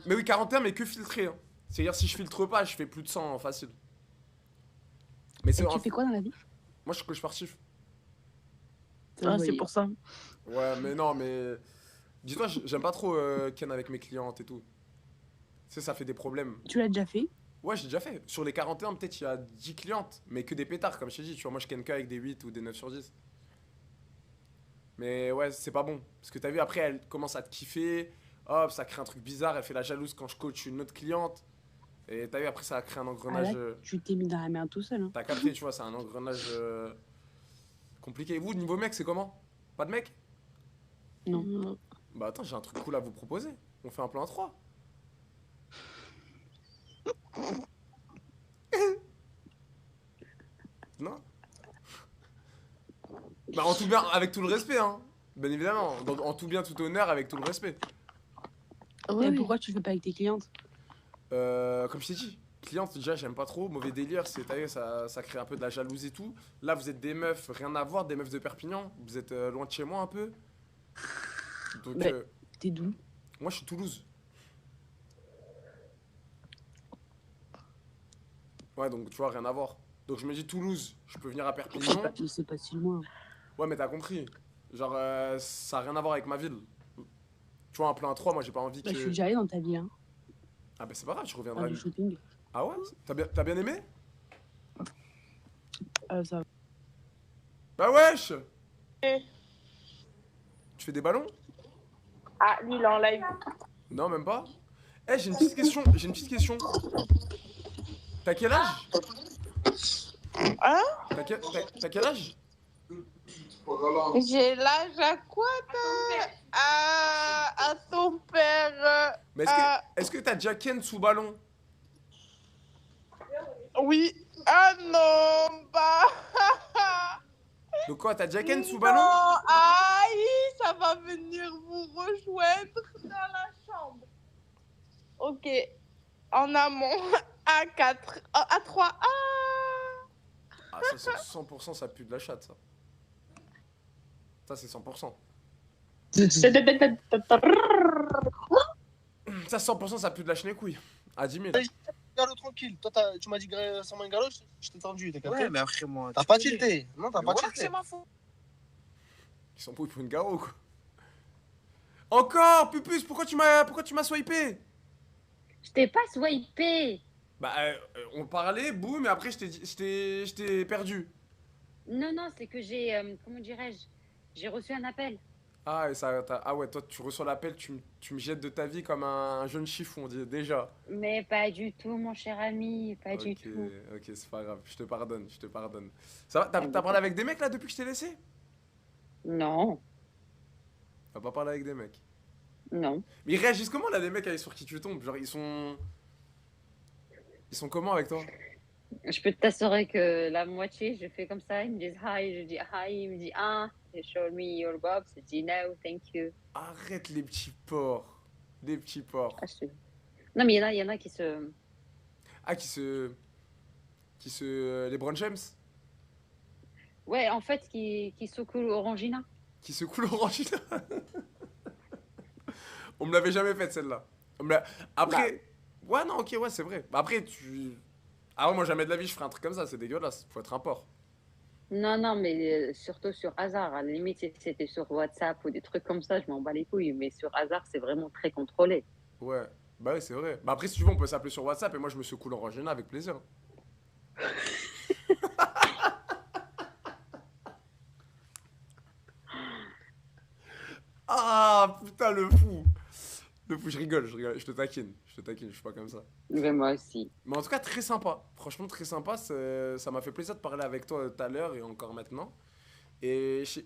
Speaker 1: mais oui, 41, mais que filtrer. Hein. C'est-à-dire si je filtre pas, je fais plus de 100 facile. Mais
Speaker 14: Et tu fais quoi dans la vie?
Speaker 1: Moi je suis coach sportif.
Speaker 14: Ah, c'est pour ça.
Speaker 1: Ouais, mais non, mais... Dis-toi, j'aime pas trop ken avec mes clientes et tout. Tu sais, ça fait des problèmes.
Speaker 14: Tu l'as déjà fait?
Speaker 1: Ouais, j'ai déjà fait. Sur les 41, peut-être il y a 10 clientes, mais que des pétards, comme je t'ai dit. Tu vois, moi je ken que avec des 8 ou des 9 sur 10. Mais ouais, c'est pas bon. Parce que t'as vu, après, elle commence à te kiffer. Hop, ça crée un truc bizarre. Elle fait la jalouse quand je coach une autre cliente. Et t'as vu, après, ça a créé un
Speaker 14: Ah
Speaker 1: engrenage.
Speaker 14: là, tu t'es mis dans la merde tout seul. Hein.
Speaker 1: T'as capté, tu vois, c'est un engrenage compliqué. Et vous, niveau mec, c'est comment? Pas de mec?
Speaker 14: Non.
Speaker 1: Bah attends, j'ai un truc cool à vous proposer. On fait un plan à 3. Non? Bah en tout bien, avec tout le respect, hein. Bien évidemment. En tout bien, tout honneur, avec tout le respect.
Speaker 14: Et pourquoi tu le fais pas avec tes clientes?
Speaker 1: Comme je t'ai dit, cliente, déjà, j'aime pas trop. Mauvais délire, c'est, t'as vu, ça crée un peu de la jalousie et tout. Là, vous êtes des meufs, rien à voir, des meufs de Perpignan. Vous êtes loin de chez moi un peu. Donc,
Speaker 14: Mais t'es d'où?
Speaker 1: moi, je suis Toulouse. Ouais, donc tu vois, rien à voir. Donc je me dis Toulouse, je peux venir à Perpignan.
Speaker 14: C'est pas si loin.
Speaker 1: Ouais, mais t'as compris. Genre, ça a rien à voir avec ma ville. Tu vois, un plan à 3, moi j'ai pas envie que.
Speaker 14: Bah, je suis déjà allée dans ta ville. Hein.
Speaker 1: Ah, bah c'est pas grave, je reviendrai.
Speaker 14: Faire du shopping.
Speaker 1: Ah ouais? T'as bien aimé?
Speaker 14: Ça va.
Speaker 1: Bah wesh! Tu fais des ballons?
Speaker 2: Ah, Lille en live.
Speaker 1: Non, même pas. Eh, j'ai une petite question. T'as quel âge?
Speaker 8: Hein?
Speaker 1: T'as quel âge?
Speaker 8: J'ai l'âge à quoi à ton père.
Speaker 1: Mais est-ce que t'as déjà ken sous ballon?
Speaker 8: Oui. Ah non, bah.
Speaker 1: Donc quoi, t'as déjà ken sous ballon?
Speaker 8: Non, aïe, ça va venir vous rejoindre dans la chambre. Ok. En amont, à 4, à 3.
Speaker 1: Ah, ça, c'est 100%, ça pue de la chatte, ça. Ça, c'est 100%. Ça, 100%, ça pue de la chenecouille. À 10 000.
Speaker 11: Gallo, tranquille. Toi, tu m'as dit sans main gallo, je t'ai tendu. T'as capté?
Speaker 18: Ouais, mais après moi.
Speaker 11: T'as pas tilté. Non, t'as pas tilté.
Speaker 18: C'est ma faute.
Speaker 1: Ils sont pour une garo, quoi. Encore, Pupus, pourquoi tu m'as swipé?
Speaker 13: Je t'ai pas swipé.
Speaker 1: Bah, on parlait, boum, et après, je t'ai perdu.
Speaker 13: Non, non, c'est que j'ai, comment dirais-je, j'ai reçu un appel.
Speaker 1: Ah, ah ouais, toi, tu reçois l'appel, tu me jettes de ta vie comme un jeune chiffon, déjà.
Speaker 13: Mais pas du tout, mon cher ami, pas du
Speaker 1: Ok,
Speaker 13: tout.
Speaker 1: ok, c'est pas grave, je te pardonne. Ça va, t'as parlé avec des mecs, là, depuis que je t'ai laissé?
Speaker 13: Non,
Speaker 1: T'as pas parlé avec des mecs?
Speaker 13: non.
Speaker 1: Mais ils réagissent comment, là, les mecs avec sur qui tu tombes? Genre, ils sont comment avec toi?
Speaker 13: Je peux t'assurer que la moitié, je fais comme ça, ils me disent hi, je dis hi, ils me disent ah, they show me your bob, je dis no, thank you.
Speaker 1: Arrête les petits porcs. Les petits porcs.
Speaker 13: Non, mais il y en a qui se...
Speaker 1: Ah, LeBron James?
Speaker 13: Ouais, en fait, qui secouent l'orangina.
Speaker 1: Qui secoue l'orangina? On me l'avait jamais faite, celle-là. Après... Ouais, non, ok, ouais, c'est vrai. Bah, après, Ah ouais, moi, jamais de la vie, je ferais un truc comme ça, c'est dégueulasse. Faut être un porc.
Speaker 13: Non, non, mais surtout sur hasard. À la limite, si c'était sur WhatsApp ou des trucs comme ça, je m'en bats les couilles. Mais sur hasard, c'est vraiment très contrôlé.
Speaker 1: Ouais, bah ouais, c'est vrai. Bah après, si tu veux, on peut s'appeler sur WhatsApp et moi, je me secoue l'orangina avec plaisir. Putain, le fou. Le fou, je rigole, je te taquine. Je suis pas comme ça.
Speaker 13: Mais moi aussi.
Speaker 1: Mais en tout cas, très sympa. Franchement, très sympa. Ça m'a fait plaisir de parler avec toi tout à l'heure et encore maintenant. Et je...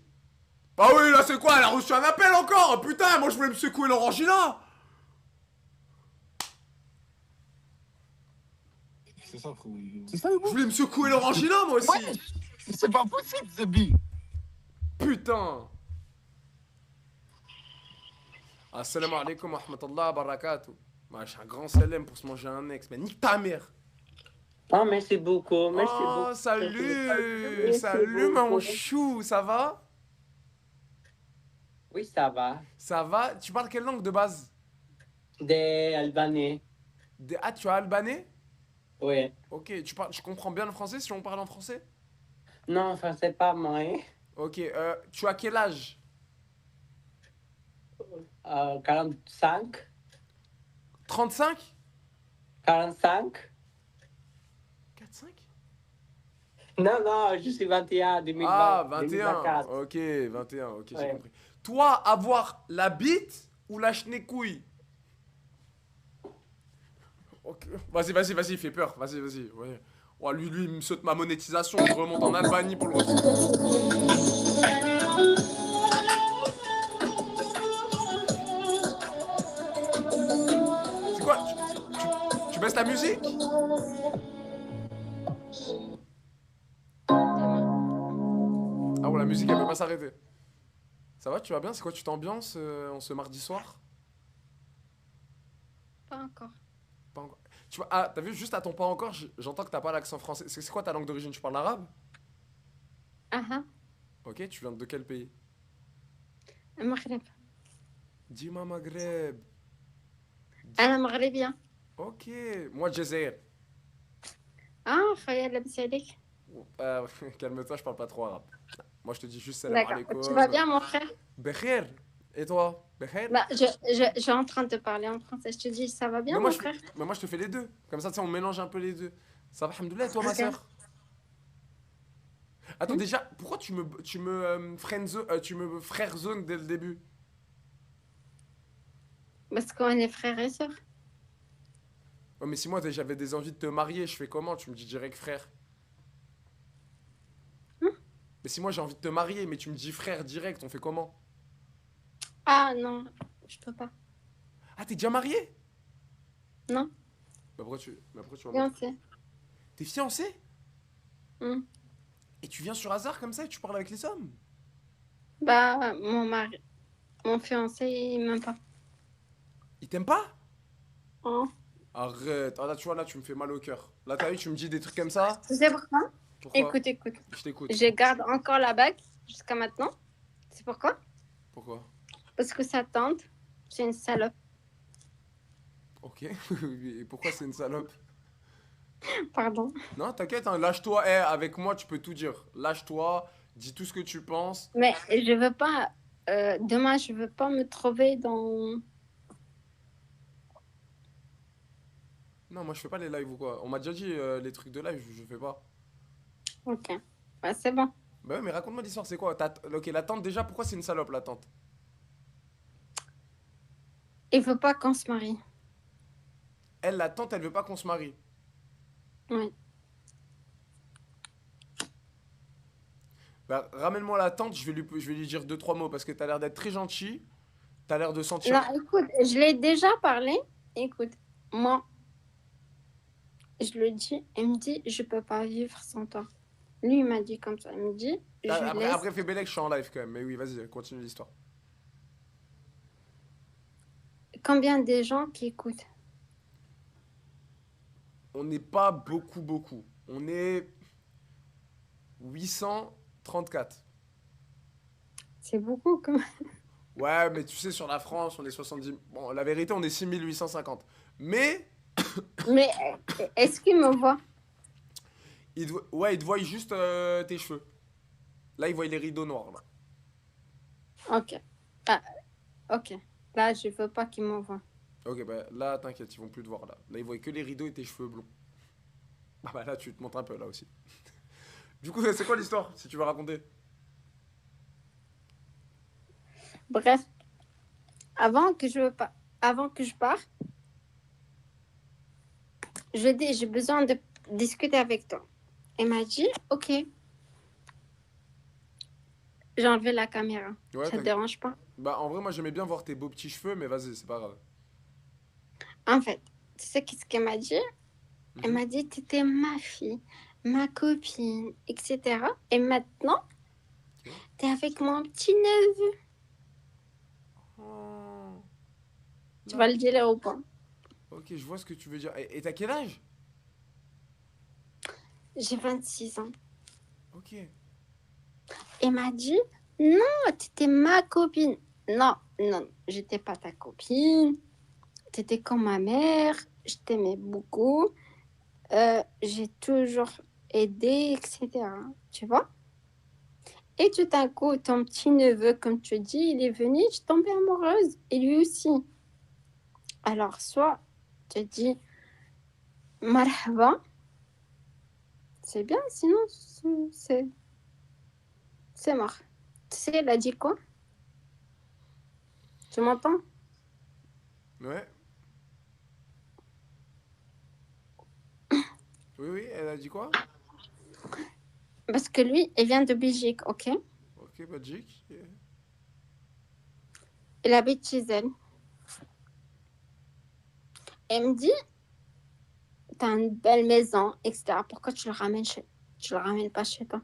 Speaker 1: Bah oui, là, c'est quoi? Elle a reçu un appel encore? Putain, moi, je voulais me secouer l'orangina.
Speaker 11: C'est ça, frérot.
Speaker 1: Je voulais me secouer l'orangina, moi aussi.
Speaker 11: Ouais, c'est pas possible, Zebi.
Speaker 1: Putain. Assalamu alaikum wa rahmatullah wa barakatuh. Bah, j'ai un grand salam pour se manger un ex. Mais nique ta mère.
Speaker 18: Oh, merci beaucoup. Merci
Speaker 1: Oh,
Speaker 18: beaucoup.
Speaker 1: salut.
Speaker 18: Merci
Speaker 1: Salut,
Speaker 18: beaucoup.
Speaker 1: mon chou. Ça va?
Speaker 18: Oui, ça va.
Speaker 1: Ça va? Tu parles quelle langue de base?
Speaker 18: Des Albanais.
Speaker 1: Ah, tu es albanais?
Speaker 18: Oui.
Speaker 1: Ok, tu comprends bien le français si on parle en français?
Speaker 18: Non, français pas moi.
Speaker 1: Ok, tu as quel âge?
Speaker 18: 45.
Speaker 1: 35?
Speaker 18: 45.
Speaker 1: 45?
Speaker 18: Non, non, je suis 21, 2020.
Speaker 1: Ah, 21.
Speaker 18: 2024.
Speaker 1: Ok, 21, ok, j'ai
Speaker 18: Ouais.
Speaker 1: compris. Toi, avoir la bite ou la chenecouille? Ok. Vas-y, il fait peur. Vas-y. Ouais. Oh, lui, il me saute ma monétisation. Je remonte en Albanie pour le retrouver. C'est quoi? Tu baisses la musique? Ah ouais, la musique, elle peut pas s'arrêter. Ça va, tu vas bien? C'est quoi, tu t'ambiances en ce mardi soir?
Speaker 5: Pas encore.
Speaker 1: Pas encore. Tu vois, ah, t'as vu, juste à ton pas encore, j'entends que t'as pas l'accent français. C'est quoi ta langue d'origine? Tu parles arabe?
Speaker 5: Ah ah,
Speaker 1: Ok, tu viens de quel pays?
Speaker 5: Maghreb.
Speaker 1: Dis-moi Maghreb.
Speaker 5: أنا مغربية.
Speaker 1: Ok, moi Jazair.
Speaker 5: خويا لاباس عليك.
Speaker 1: Calme-toi, je parle pas trop arabe. Moi je te dis juste salam
Speaker 5: D'accord.
Speaker 1: alaikum.
Speaker 5: Tu vas bien, mon frère?
Speaker 1: Bekhair. Et toi? Bekhair?
Speaker 5: Bah, je suis en train de te parler en français. Je te dis, ça va bien,
Speaker 1: Mais moi,
Speaker 5: mon frère?
Speaker 1: mais moi je te fais les deux. Comme ça, tu sais, on mélange un peu les deux. Ça va, alhamdoulilah, et toi, ma
Speaker 5: Ok.
Speaker 1: soeur? Attends, déjà, pourquoi tu me frère zone dès le début?
Speaker 5: Parce qu'on est frères et sœurs.
Speaker 1: Ouais, mais si moi j'avais des envies de te marier, je fais comment? Tu me dis direct frère. Mais si moi j'ai envie de te marier, mais tu me dis frère direct, on fait comment?
Speaker 5: Ah non, je peux pas.
Speaker 1: Ah, t'es déjà marié?
Speaker 5: Non,
Speaker 1: Bah pourquoi tu vas me...
Speaker 5: fiancé.
Speaker 1: T'es fiancé?
Speaker 5: Hmm.
Speaker 1: Et tu viens sur hasard comme ça et tu parles avec les hommes?
Speaker 5: Bah, mon fiancé, il m'aime pas.
Speaker 1: Ils t'aiment pas?
Speaker 5: Oh.
Speaker 1: Arrête. Ah là, tu vois, là, tu me fais mal au cœur. Là, t'as vu, tu me dis des trucs comme ça?
Speaker 5: Tu sais pourquoi?
Speaker 1: Pourquoi?
Speaker 5: Écoute.
Speaker 1: Je t'écoute.
Speaker 5: Je garde encore la bague jusqu'à maintenant. C'est pourquoi?
Speaker 1: Pourquoi?
Speaker 5: Parce que sa tante, c'est une salope.
Speaker 1: Ok. Et pourquoi c'est une salope?
Speaker 5: Pardon.
Speaker 1: Non, t'inquiète, hein, lâche-toi. Eh, avec moi, tu peux tout dire. Lâche-toi, dis tout ce que tu penses.
Speaker 5: Mais je veux pas. Demain, je veux pas me trouver dans.
Speaker 1: Non, moi, je fais pas les lives ou quoi. On m'a déjà dit les trucs de live, je fais pas.
Speaker 5: Ok. Bah, c'est bon.
Speaker 1: Bah ouais, mais raconte-moi l'histoire, c'est quoi? Ok, la tante, déjà, pourquoi c'est une salope, la tante?
Speaker 5: Il veut pas qu'on se marie.
Speaker 1: Elle, la tante, elle veut pas qu'on se marie.
Speaker 5: Oui.
Speaker 1: Bah, ramène-moi la tante, je vais lui dire 2-3 mots parce que t'as l'air d'être très gentil. T'as l'air de sentir.
Speaker 5: Non, écoute, je l'ai déjà parlé. Écoute, moi, je le dis, il me dit, je peux pas vivre sans toi. Lui, il m'a dit comme ça. Il me dit, je laisse.
Speaker 1: Après, fais Bélec, je suis en live quand même. Mais oui, vas-y, continue l'histoire.
Speaker 5: Combien de gens qui écoutent?
Speaker 1: On n'est pas beaucoup. On est 834.
Speaker 5: C'est beaucoup quand même.
Speaker 1: Ouais, mais tu sais, sur la France, on est 70. Bon, la vérité, on est 6850. Mais.
Speaker 5: Mais est-ce qu'il me voit?
Speaker 1: Ouais, il te voit juste tes cheveux. Là, il voit les rideaux noirs. Là.
Speaker 5: Ok. Ah, ok. Là, je veux pas qu'il me voit.
Speaker 1: Ok, bah là, t'inquiète, ils vont plus te voir là. Là, ils voient que les rideaux et tes cheveux blonds. Ah bah là, tu te montres un peu là aussi. Du coup, c'est quoi l'histoire, si tu veux raconter?
Speaker 5: Bref. avant que je parte, je dis, j'ai besoin de discuter avec toi. Elle m'a dit, ok. J'ai enlevé la caméra.
Speaker 1: Ouais,
Speaker 5: Ça te dérange pas?
Speaker 1: Bah, en vrai, moi, j'aimais bien voir tes beaux petits cheveux, mais vas-y, c'est pas grave.
Speaker 5: En fait, tu sais qu'est-ce qu'elle m'a dit? Elle m'a dit, t'étais ma fille, ma copine, etc. Et maintenant, t'es avec mon petit neveu.
Speaker 1: Oh.
Speaker 5: Tu vas le dire ou pas?
Speaker 1: Ok, je vois ce que tu veux dire. Et t'as quel âge?
Speaker 5: J'ai 26 ans.
Speaker 1: Ok.
Speaker 5: Elle m'a dit, non, t'étais ma copine. Non, j'étais pas ta copine. T'étais comme ma mère. Je t'aimais beaucoup. J'ai toujours aidé, etc. Tu vois? Et tout d'un coup, ton petit neveu, comme tu dis, il est venu, je suis tombée amoureuse. Et lui aussi. Alors, soit tu dis marhaba, c'est bien, sinon c'est mort. Tu sais, elle a dit quoi? Tu m'entends?
Speaker 1: Ouais. Oui, elle a dit quoi?
Speaker 5: Parce que lui, il vient de Belgique, ok?
Speaker 1: Ok, Belgique. Yeah.
Speaker 5: Il habite chez elle. Elle me dit, t'as une belle maison, etc. Pourquoi tu le ramènes pas chez toi?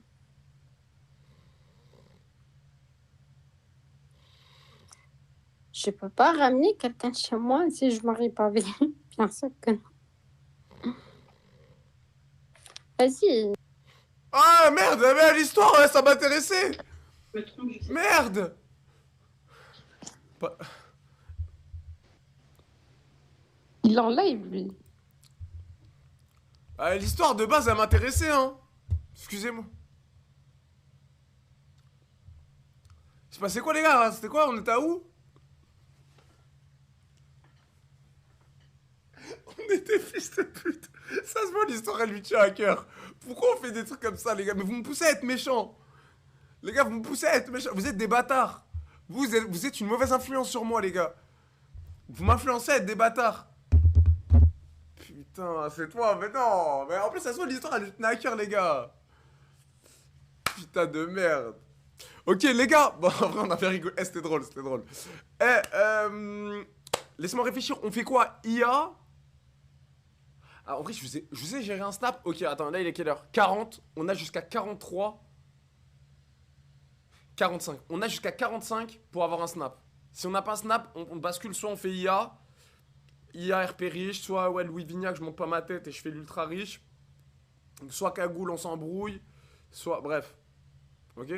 Speaker 5: Je peux pas ramener quelqu'un chez moi si je marie pas avec lui. Bien sûr que non. Vas-y.
Speaker 1: Ah merde, mais l'histoire, ça m'intéressait. Merde.
Speaker 14: Il est en live, lui.
Speaker 1: Ah, l'histoire de base, elle m'intéressait, hein. Excusez-moi. C'est passé quoi, les gars? C'était quoi? On était à où? On était fils de pute. Ça se voit, l'histoire, elle lui tient à cœur. Pourquoi on fait des trucs comme ça, les gars? Mais vous me poussez à être méchant. Les gars, vous me poussez à être méchant. Vous êtes des bâtards. Vous êtes une mauvaise influence sur moi, les gars. Vous m'influencez à être des bâtards. Putain, c'est toi, mais non. Mais en plus, ça se voit, l'histoire, elle lui tenait à cœur, les gars. Putain de merde. Ok, les gars. Bon, en vrai, on a fait rigoler. C'était drôle, c'était drôle. Laisse-moi réfléchir. On fait quoi? IA? Ah, en vrai, je sais gérer un snap. Ok, attends, là, il est quelle heure? 40. On a jusqu'à 43. 45. On a jusqu'à 45 pour avoir un snap. Si on n'a pas un snap, on bascule. Soit on fait IA RP riche. Soit, ouais, Louis Vignac, je monte pas ma tête et je fais l'ultra riche. Soit cagoule, on s'embrouille. Soit, bref. Ok?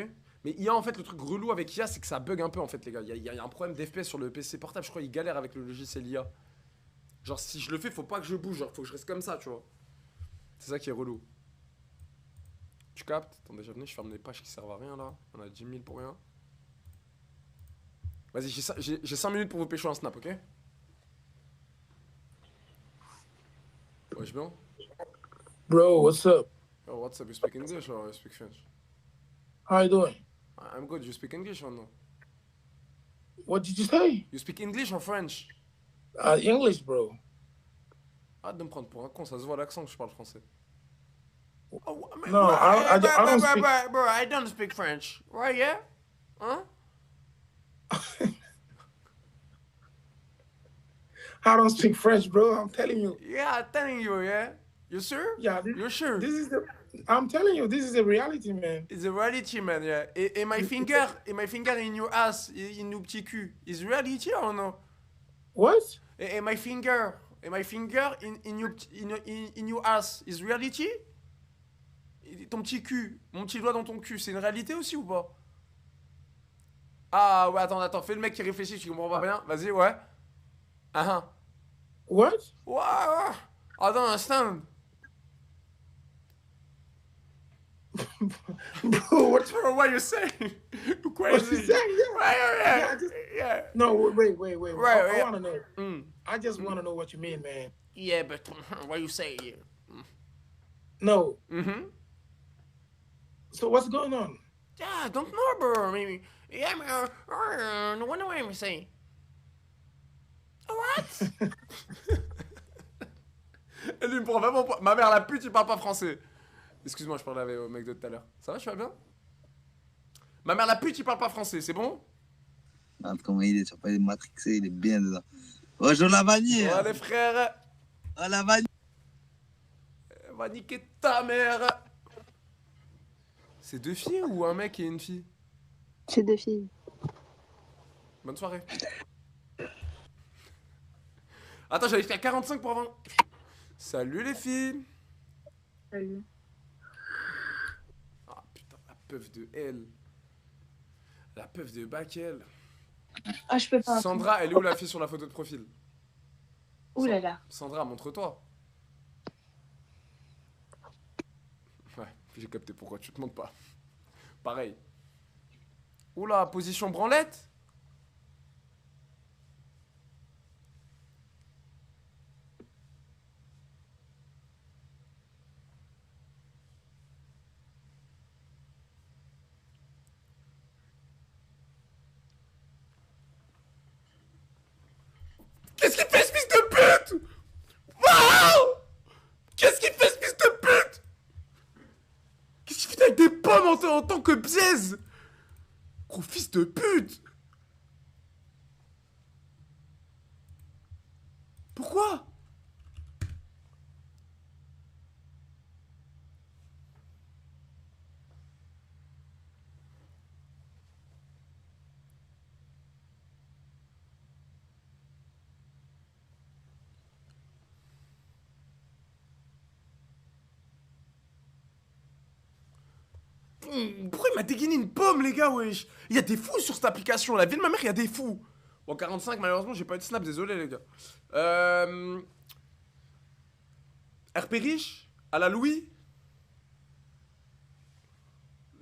Speaker 1: Mais IA, en fait, le truc relou avec IA, c'est que ça bug un peu, en fait, les gars. Il y a un problème d'FPS sur le PC portable. Je crois qu'il galère avec le logiciel IA. Genre, si je le fais, faut pas que je bouge. Genre, faut que je reste comme ça, tu vois. C'est ça qui est relou. Tu captes? Attends, déjà venu, je ferme les pages qui servent à rien, là. On a 10 000 pour rien. Vas-y, j'ai 5 minutes pour vous pêcher un snap, ok? Wesh, bien?
Speaker 11: Bro, what's up?
Speaker 1: Oh, what's up? You speak English or you speak French?
Speaker 11: How you doing?
Speaker 1: I'm good. You speak English or no?
Speaker 11: What did you say?
Speaker 1: You speak English or French?
Speaker 11: English, bro.
Speaker 1: Arrête de me prendre pour un con, ça se voit à l'accent que je parle français. Oh,
Speaker 11: No, I don't speak...
Speaker 1: Bro, I don't speak French. Right, yeah? Huh?
Speaker 11: I don't speak French, bro. I'm telling you.
Speaker 1: Yeah, I'm telling you, yeah? You sure?
Speaker 11: Yeah.
Speaker 1: You're sure?
Speaker 11: I'm telling you, this is the reality, man.
Speaker 1: It's a reality, man, yeah. And my finger in your ass, in your petit cul, is reality or no?
Speaker 11: What?
Speaker 1: And my finger in your ass, is reality? Ton petit cul, mon petit doigt dans ton cul, c'est une réalité aussi ou pas? Ah ouais, attends, fais le mec qui réfléchit, tu comprends pas bien? Vas-y, ouais.
Speaker 11: What?
Speaker 1: Ouais. I don't understand.
Speaker 11: Bro,
Speaker 1: what's wrong? What you saying? You crazy?
Speaker 11: What you saying?
Speaker 1: Yeah.
Speaker 11: No, wait.
Speaker 1: Right,
Speaker 11: I want to know. I just want to know what you mean, man.
Speaker 1: Yeah, but what you say?
Speaker 11: No.
Speaker 1: Mm-hmm.
Speaker 11: So what's going on?
Speaker 1: Yeah, I don't know, bro. Maybe. Yeah, what do I say? What? Elle lui me prend vraiment pas. Ma mère la pute, il parle pas français. Excuse-moi, je parlais au mec de tout à l'heure. Ça va, tu vas bien? Ma mère la pute, il parle pas français, c'est bon?
Speaker 19: Regarde comment il est, tu vois pas, il est matrixé, il est bien dedans. Bonjour la vanille.
Speaker 1: Oh les frères.
Speaker 19: Oh la vanille.
Speaker 1: Va niquer ta mère. C'est 2 filles ou un mec et une fille?
Speaker 4: C'est 2 filles.
Speaker 1: Bonne soirée. Attends, j'allais faire 45 pour avoir... Salut les filles.
Speaker 17: Salut.
Speaker 1: Ah putain, la peuf de elle. La peuf de Bakel.
Speaker 17: Ah, je peux pas.
Speaker 1: Sandra, elle est où la fille sur la photo de profil?
Speaker 17: Ouh là là.
Speaker 1: Sandra, montre-toi. Ouais, j'ai capté pourquoi tu te montres pas. Pareil. Oula, position branlette. Qu'est-ce qu'il fait ce fils de pute? Waouh! Qu'est-ce qu'il fait ce fils de pute? Qu'est-ce qu'il fait avec des pommes en tant que biaise? Gros fils de pute! Pourquoi? Pourquoi il m'a dégainé une pomme, les gars, wesh? Il y a des fous sur cette application. La vie de ma mère, il y a des fous. Bon, 45, malheureusement, j'ai pas eu de snap, désolé, les gars. RP riche? À la Louis?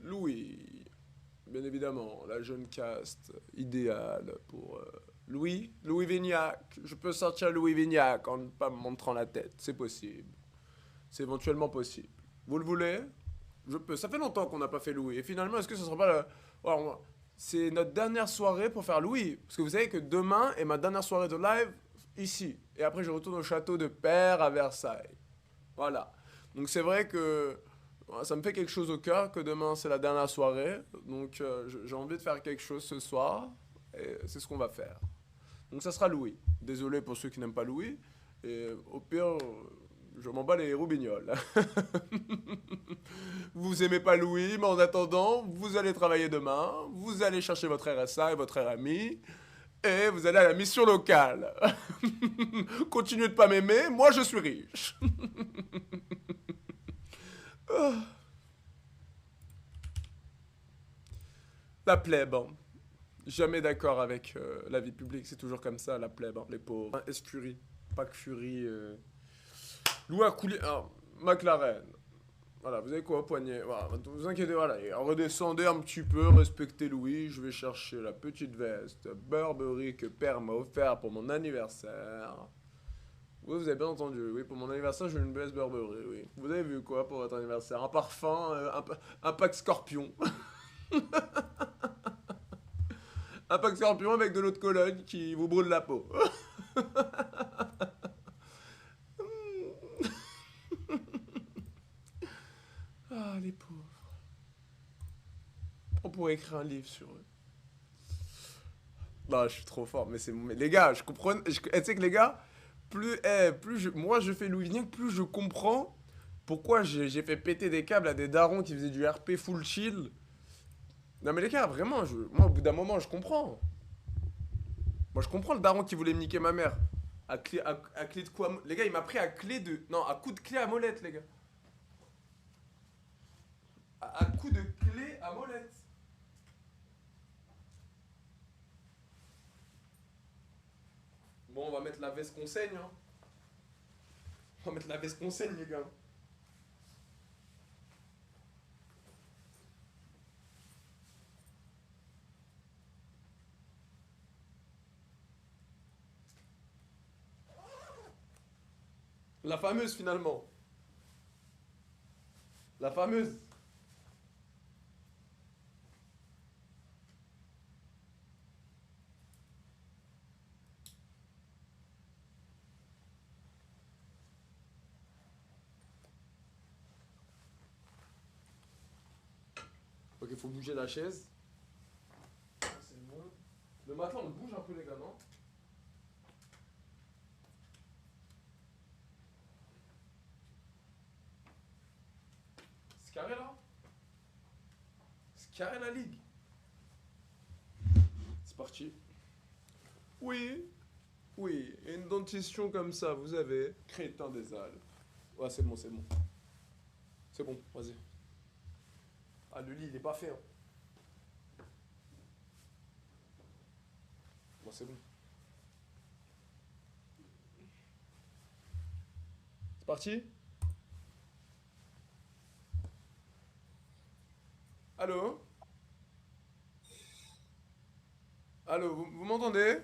Speaker 1: Louis. Bien évidemment, la jeune caste idéale pour Louis. Louis Vignac. Je peux sortir Louis Vignac en ne pas me montrant la tête. C'est possible. C'est éventuellement possible. Vous le voulez? Je peux. Ça fait longtemps qu'on n'a pas fait Louis. Et finalement, est-ce que ce sera pas le... Alors, c'est notre dernière soirée pour faire Louis. Parce que vous savez que demain est ma dernière soirée de live ici. Et après, je retourne au château de Père à Versailles. Voilà. Donc c'est vrai que ça me fait quelque chose au cœur que demain c'est la dernière soirée. Donc j'ai envie de faire quelque chose ce soir. Et c'est ce qu'on va faire. Donc ça sera Louis. Désolé pour ceux qui n'aiment pas Louis. Et au pire... je m'en bats les roubignoles. Vous aimez pas Louis, mais en attendant, vous allez travailler demain, vous allez chercher votre RSA et votre RMI, et vous allez à la mission locale. Continuez de pas m'aimer, moi je suis riche. La plèbe, hein. Jamais d'accord avec la vie publique, c'est toujours comme ça, la plèbe, hein, les pauvres. Escurie, pas que Fury... Louis a coulé. Ah, McLaren. Voilà, vous avez quoi au poignet? Voilà, vous inquiétez, voilà. Et redescendez un petit peu, respectez Louis. Je vais chercher la petite veste Burberry que père m'a offert pour mon anniversaire. Oui, vous avez bien entendu. Oui, pour mon anniversaire, j'ai une veste Burberry. Oui. Vous avez vu quoi pour votre anniversaire? Un parfum, un pack Scorpion. Un pack Scorpion avec de l'eau de Cologne qui vous brûle la peau. Ah, les pauvres. On pourrait écrire un livre sur eux. Non, je suis trop fort, mais c'est... Mais les gars, je comprends... Tu sais que les gars, moi je fais Louis Vignac, plus je comprends pourquoi j'ai fait péter des câbles à des darons qui faisaient du RP full chill. Non mais les gars, vraiment, moi au bout d'un moment, je comprends. Moi je comprends le daron qui voulait me niquer ma mère. À clé de quoi? Les gars, il m'a pris à clé de... Non, à coup de clé à molette, les gars. À coup de clé à molette. Bon, on va mettre la veste qu'on saigne, hein. On va mettre la veste qu'on saigne, les gars. La fameuse, finalement. La fameuse. il faut bouger la chaise. C'est bon. Le matelas, on le bouge un peu, les gars, non? C'est carré, là? C'est carré, la ligue. C'est parti. Oui. Oui, et une dentition comme ça, vous avez crétin des Alpes. Ouais, c'est bon, c'est bon. C'est bon, vas-y. Ah, le lit, il est pas fait. Hein. Bon, c'est bon. C'est parti? Allô? Allô, vous m'entendez?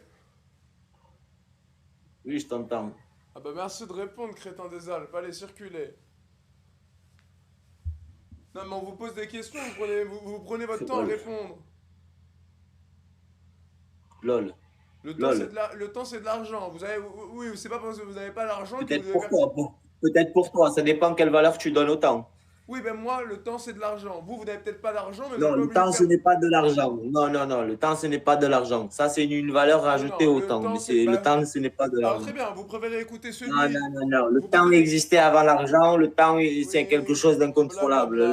Speaker 18: Oui, je t'entends.
Speaker 1: Ah bah merci de répondre, crétin des Alpes. Allez, circulez. Non mais on vous pose des questions, vous prenez votre temps à répondre.
Speaker 18: LOL.
Speaker 1: Le temps c'est de l'argent. Vous avez, oui, c'est pas parce que vous n'avez pas l'argent que
Speaker 18: Peut-être
Speaker 1: vous devez
Speaker 18: pour toi. Peut-être pour toi. Ça dépend quelle valeur tu donnes au temps.
Speaker 1: Oui, ben moi, le temps c'est de l'argent. Vous n'avez peut-être pas d'argent, mais
Speaker 18: Non,
Speaker 1: vous
Speaker 18: le temps, ce n'est pas de l'argent. Non, non, non. Le temps, ce n'est pas de l'argent. Ça, c'est une valeur rajoutée au temps. Mais le temps, ce n'est pas de l'argent.
Speaker 1: Très bien, vous préférez écouter celui...
Speaker 18: Non, non, non, non. Le temps existait avant l'argent. Le temps, c'est quelque chose d'incontrôlable.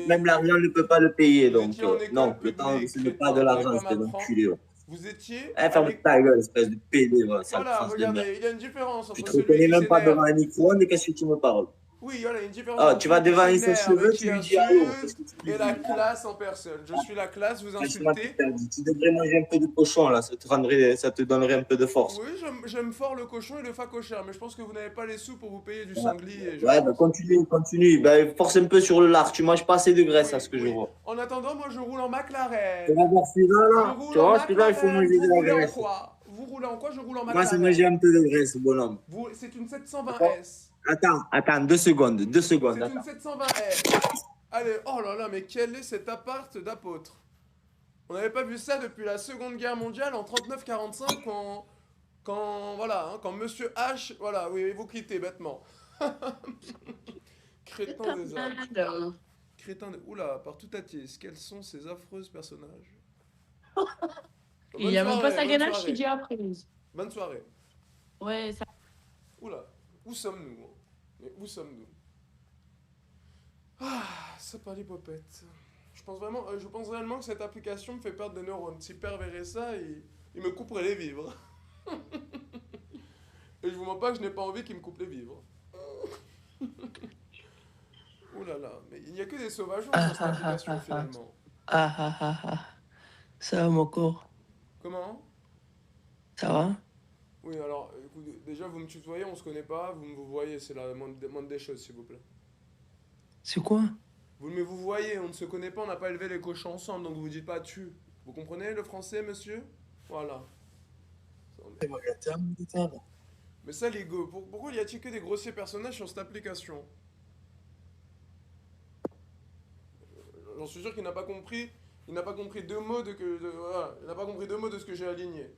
Speaker 18: Même l'argent ne peut pas le payer. Donc, non, le temps, ce n'est pas de l'argent. C'est d'enculé.
Speaker 1: Vous étiez...
Speaker 18: Ferme ta gueule, espèce de PD.
Speaker 1: Voilà, regardez, il y a une différence entre
Speaker 18: tu te reconnais même pas devant un micro, mais qu'est-ce que tu me parles?
Speaker 1: Oui, voilà, il y a une différence.
Speaker 18: Ah, tu vas devant un cheveux, tu lui dis allô.
Speaker 1: Et la classe en personne. Je suis la classe, vous insultez.
Speaker 18: Tu devrais manger un peu de cochon, là. Ça te donnerait un peu de force.
Speaker 1: Oui, j'aime fort le cochon et le facochère, mais je pense que vous n'avez pas les sous pour vous payer du sanglier.
Speaker 18: Ouais, bah continue. Bah, force un peu sur le lard. Tu manges pas assez de graisse, à ce que je vois.
Speaker 1: En attendant, moi, je roule en McLaren.
Speaker 18: Tu vas voir celui-là, là. Tu vois, celui-là, il faut manger de la graisse.
Speaker 1: Vous roulez en quoi? Je roule en McLaren.
Speaker 18: Moi, c'est manger un peu de graisse, bonhomme.
Speaker 1: C'est une 720S.
Speaker 18: Attends, 2 secondes.
Speaker 1: C'est une 720S. Allez, oh là là, mais quel est cet appart d'apôtre? On n'avait pas vu ça depuis la Seconde Guerre mondiale en 39-45 quand Monsieur H, voilà, oui, vous quittez bêtement. Crétin des Alpes. Crétin des... Oula, par tout Atis, quels sont ces affreux personnages?
Speaker 17: Il y a même pas sa ganache qui dit après.
Speaker 1: Bonne soirée.
Speaker 17: Ouais, ça...
Speaker 1: Oula, où sommes-nous? Mais où sommes-nous? Ah, ça parle popette. Je pense réellement que cette application me fait perdre des neurones. Si Père verrait ça, il me couperait les vivres. Et je vous mens pas que je n'ai pas envie qu'il me coupe les vivres. Ouh là là, mais il n'y a que des sauvageons sur cette application finalement.
Speaker 11: Ça va mon corps?
Speaker 1: Comment?
Speaker 11: Ça va?
Speaker 1: Oui, alors, écoutez, déjà vous me tutoyez, on se connaît pas, vous me voyez, c'est la moindre des choses s'il vous plaît.
Speaker 11: C'est quoi?
Speaker 1: Mais vous voyez, on ne se connaît pas, on n'a pas élevé les cochons ensemble, donc vous dites pas tu. Vous comprenez le français, monsieur? Voilà. Mais ça, les gars, pourquoi y a-t-il que des grossiers personnages sur cette application? J'en suis sûr qu'il n'a pas compris. Il n'a pas compris deux mots voilà, il n'a pas compris 2 mots de ce que j'ai aligné.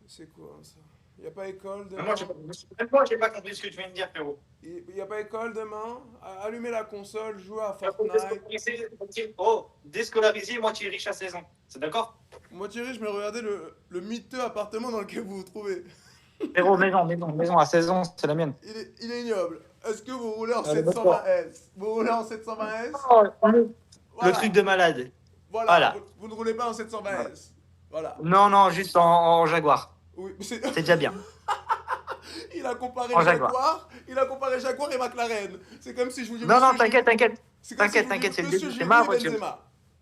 Speaker 1: C'est quoi ça? Il n'y a pas école demain?
Speaker 20: Moi, j'ai pas compris ce que tu viens de dire, frérot.
Speaker 1: Il n'y a pas école demain? Allumez la console, jouez à Fortnite.
Speaker 20: Oh, déscolarisé, moitié riche à 16 ans. C'est d'accord?
Speaker 1: Moitié riche, mais regardez le miteux appartement dans lequel vous vous trouvez.
Speaker 20: Frérot, maison, à 16 ans, c'est la mienne.
Speaker 1: Il est ignoble. Est-ce que vous roulez en 720S? Vous roulez en 720S?
Speaker 20: Le truc de malade.
Speaker 1: Voilà. Vous ne roulez pas en 720S. Voilà.
Speaker 20: Non, juste en Jaguar.
Speaker 1: Oui,
Speaker 20: c'est déjà bien.
Speaker 1: Il a comparé
Speaker 20: Jaguar
Speaker 1: et McLaren. C'est comme si je vous disais...
Speaker 20: Non, t'inquiète, c'est le début, c'est ma voiture.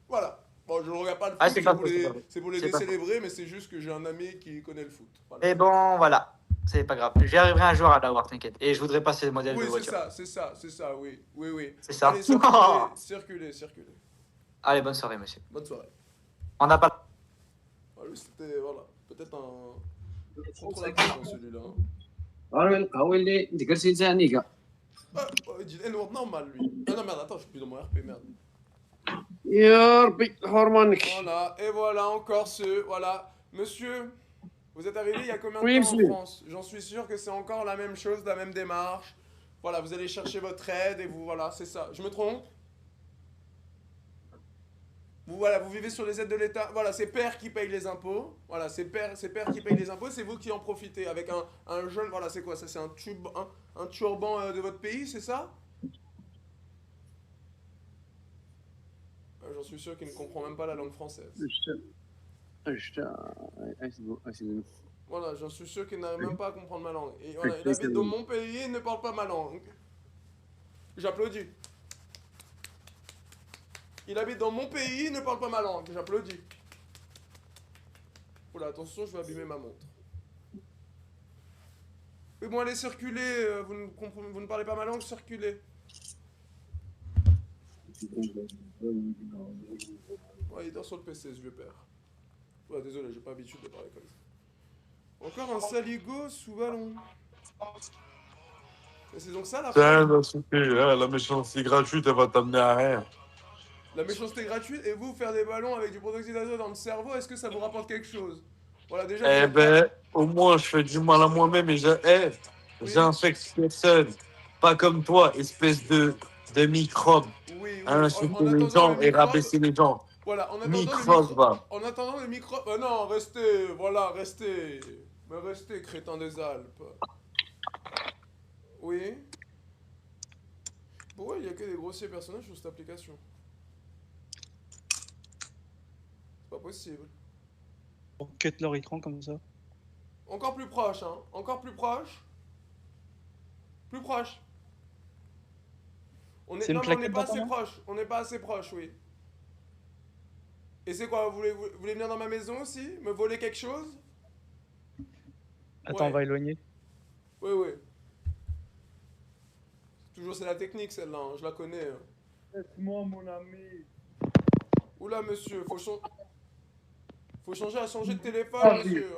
Speaker 1: Voilà. Bon, je ne regarde pas le foot, c'est pour les décélébrer, mais c'est juste que j'ai un ami qui connaît le foot. Voilà.
Speaker 20: Et bon, voilà. C'est pas grave. J'y arriverai un jour à l'avoir, t'inquiète. Et je voudrais passer le modèle de voiture.
Speaker 1: Oui, c'est ça, oui.
Speaker 20: C'est ça.
Speaker 1: Allez, circulez.
Speaker 20: Allez, bonne soirée, monsieur.
Speaker 1: Bonne soirée.
Speaker 20: On n'a pas...
Speaker 1: Ah, lui, c'était, voilà, peut-être un... contre-attaquant, celui-là. Il dit N-word normal, lui. Ah non, merde, attends, je suis plus dans mon RP, merde. Voilà, et voilà, encore voilà. Monsieur, vous êtes arrivé il y a combien de temps en France? J'en suis sûr que c'est encore la même chose, la même démarche. Voilà, vous allez chercher votre aide et vous, voilà, c'est ça. Je me trompe? Vous, voilà, vous vivez sur les aides de l'État. Voilà, c'est père qui paye les impôts. Voilà, c'est père qui paye les impôts. C'est vous qui en profitez avec un jeune. Voilà, c'est quoi ça? C'est un turban de votre pays, c'est ça? J'en suis sûr qu'il ne comprend même pas la langue française. Voilà, j'en suis sûr qu'il n'arrive même pas à comprendre ma langue. Et voilà, il habite dans mon pays et ne parle pas ma langue. J'applaudis. Il habite dans mon pays et ne parle pas ma langue. J'applaudis. Oula, attention, je vais abîmer ma montre. Oui, bon, allez, circulez. Vous ne parlez pas ma langue, circulez. Ouais, il dort sur le PC, ce vieux père. Ouais, désolé, j'ai pas l'habitude de parler comme ça. Encore un saligo sous ballon. Et c'est donc ça la
Speaker 21: Tiens, la méchanceté gratuite, elle va t'amener à rien.
Speaker 1: La méchanceté gratuite, et vous, faire des ballons avec du protoxyde d'azote dans le cerveau, est-ce que ça vous rapporte quelque chose? Voilà, déjà...
Speaker 21: Eh ben, au moins, je fais du mal à moi-même et j'infecte personne. Pas comme toi, espèce de microbe.
Speaker 1: Oui,
Speaker 21: Insulter les gens et rabaisser les gens.
Speaker 1: Voilà, en attendant le microbe... non, restez, voilà, restez. Mais restez, crétin des Alpes. Oui. Pourquoi il n'y a que des grossiers personnages sur cette application? C'est pas possible.
Speaker 22: On cut leur écran comme ça.
Speaker 1: Encore plus proche, hein. Encore plus proche. Plus proche. On est pas assez proche. On n'est pas assez proche, oui. Et c'est quoi, vous voulez venir dans ma maison aussi? Me voler quelque chose?
Speaker 22: Attends, on va éloigner.
Speaker 1: Oui, oui. Toujours, c'est la technique, celle-là, hein, je la connais. Hein.
Speaker 22: Laisse-moi, mon ami.
Speaker 1: Oula, monsieur, faut changer de téléphone, monsieur.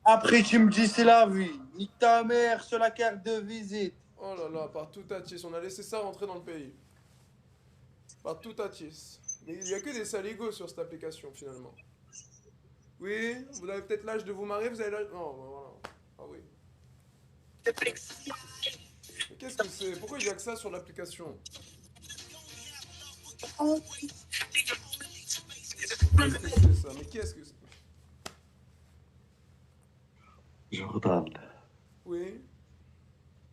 Speaker 11: Après, tu me dis c'est la vie. Nique ta mère sur la carte de visite.
Speaker 1: Oh là là, partout à Tis. On a laissé ça rentrer dans le pays. Partout à Tis. Mais il n'y a que des saligos sur cette application, finalement. Oui, vous avez peut-être l'âge de vous marier, vous avez l'âge... Non, bah voilà. Ah oui. Mais qu'est-ce que c'est? Pourquoi il n'y a que ça sur l'application? Qu'est-ce que c'est ça? Mais qu'est-ce que c'est?
Speaker 7: Jordan.
Speaker 1: Oui.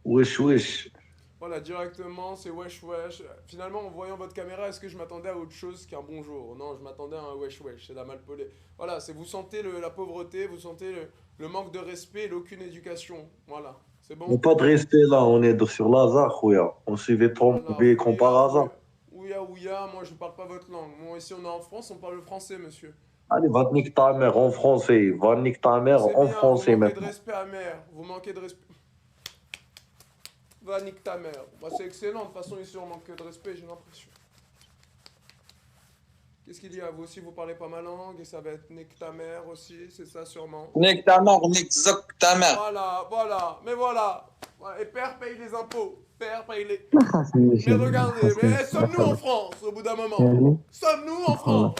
Speaker 7: Wesh, wesh.
Speaker 1: Voilà, directement, c'est wesh wesh. Finalement, en voyant votre caméra, est-ce que je m'attendais à autre chose qu'un bonjour? Non, je m'attendais à un wesh wesh, c'est la malpolée. Voilà, c'est vous sentez la pauvreté, vous sentez le manque de respect et l'aucune éducation. Voilà, c'est bon?
Speaker 7: On n'a pas de respect là, on est sur Lazare, ouya. On s'est fait tromper comme par hasard.
Speaker 1: Ouya, ouya, moi je parle pas votre langue. Moi ici on est en France, on parle le français, monsieur.
Speaker 7: Allez, va te niquer ta mère en français. Va niquer ta mère en français maintenant.
Speaker 1: Vous manquez de respect à mère. Vous manquez de respect. Va nique ta mère. Bah, c'est excellent, de toute façon ici on manque de respect, j'ai l'impression. Qu'est-ce qu'il y a? Vous aussi vous parlez pas ma langue et ça va être nique ta mère aussi, c'est ça sûrement?
Speaker 11: Nique ta mère, nique zoc ta mère.
Speaker 1: Voilà, voilà, mais voilà. Et père paye les impôts. Père paye les... Mais regardez, mais sommes-nous en France au bout d'un moment? Sommes-nous en France?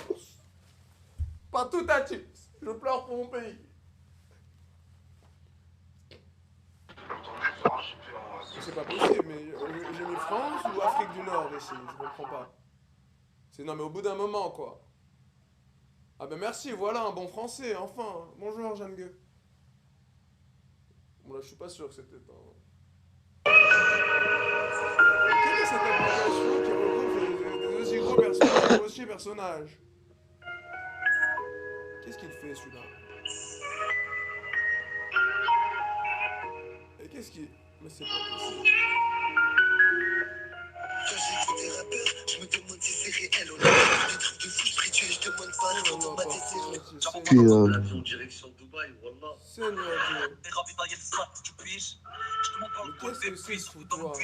Speaker 1: Pas tout à Tis. Je pleure pour mon pays. C'est pas possible, mais j'ai mis France ou Afrique du Nord ici, je comprends pas. Non mais au bout d'un moment quoi. Ah ben merci, voilà un bon français, enfin. Bonjour Jeanne Gueux. Bon là je suis pas sûr que c'était un... Quelle est cette application qui regroupe des aussi gros personnages, des aussi personnages? Qu'est-ce qu'il fait celui-là? Et qu'est-ce qu'il... Mais c'est pas possible.
Speaker 23: Quand j'écoute des rappeurs, je me demande si c'est réel. On a des trucs de fou spirituels, je demande pas quand on m'a déterré.
Speaker 7: L'avion direction Dubaï, wallah.
Speaker 1: Seigneur Dieu. Mais qu'est-ce que c'est ce foutoir?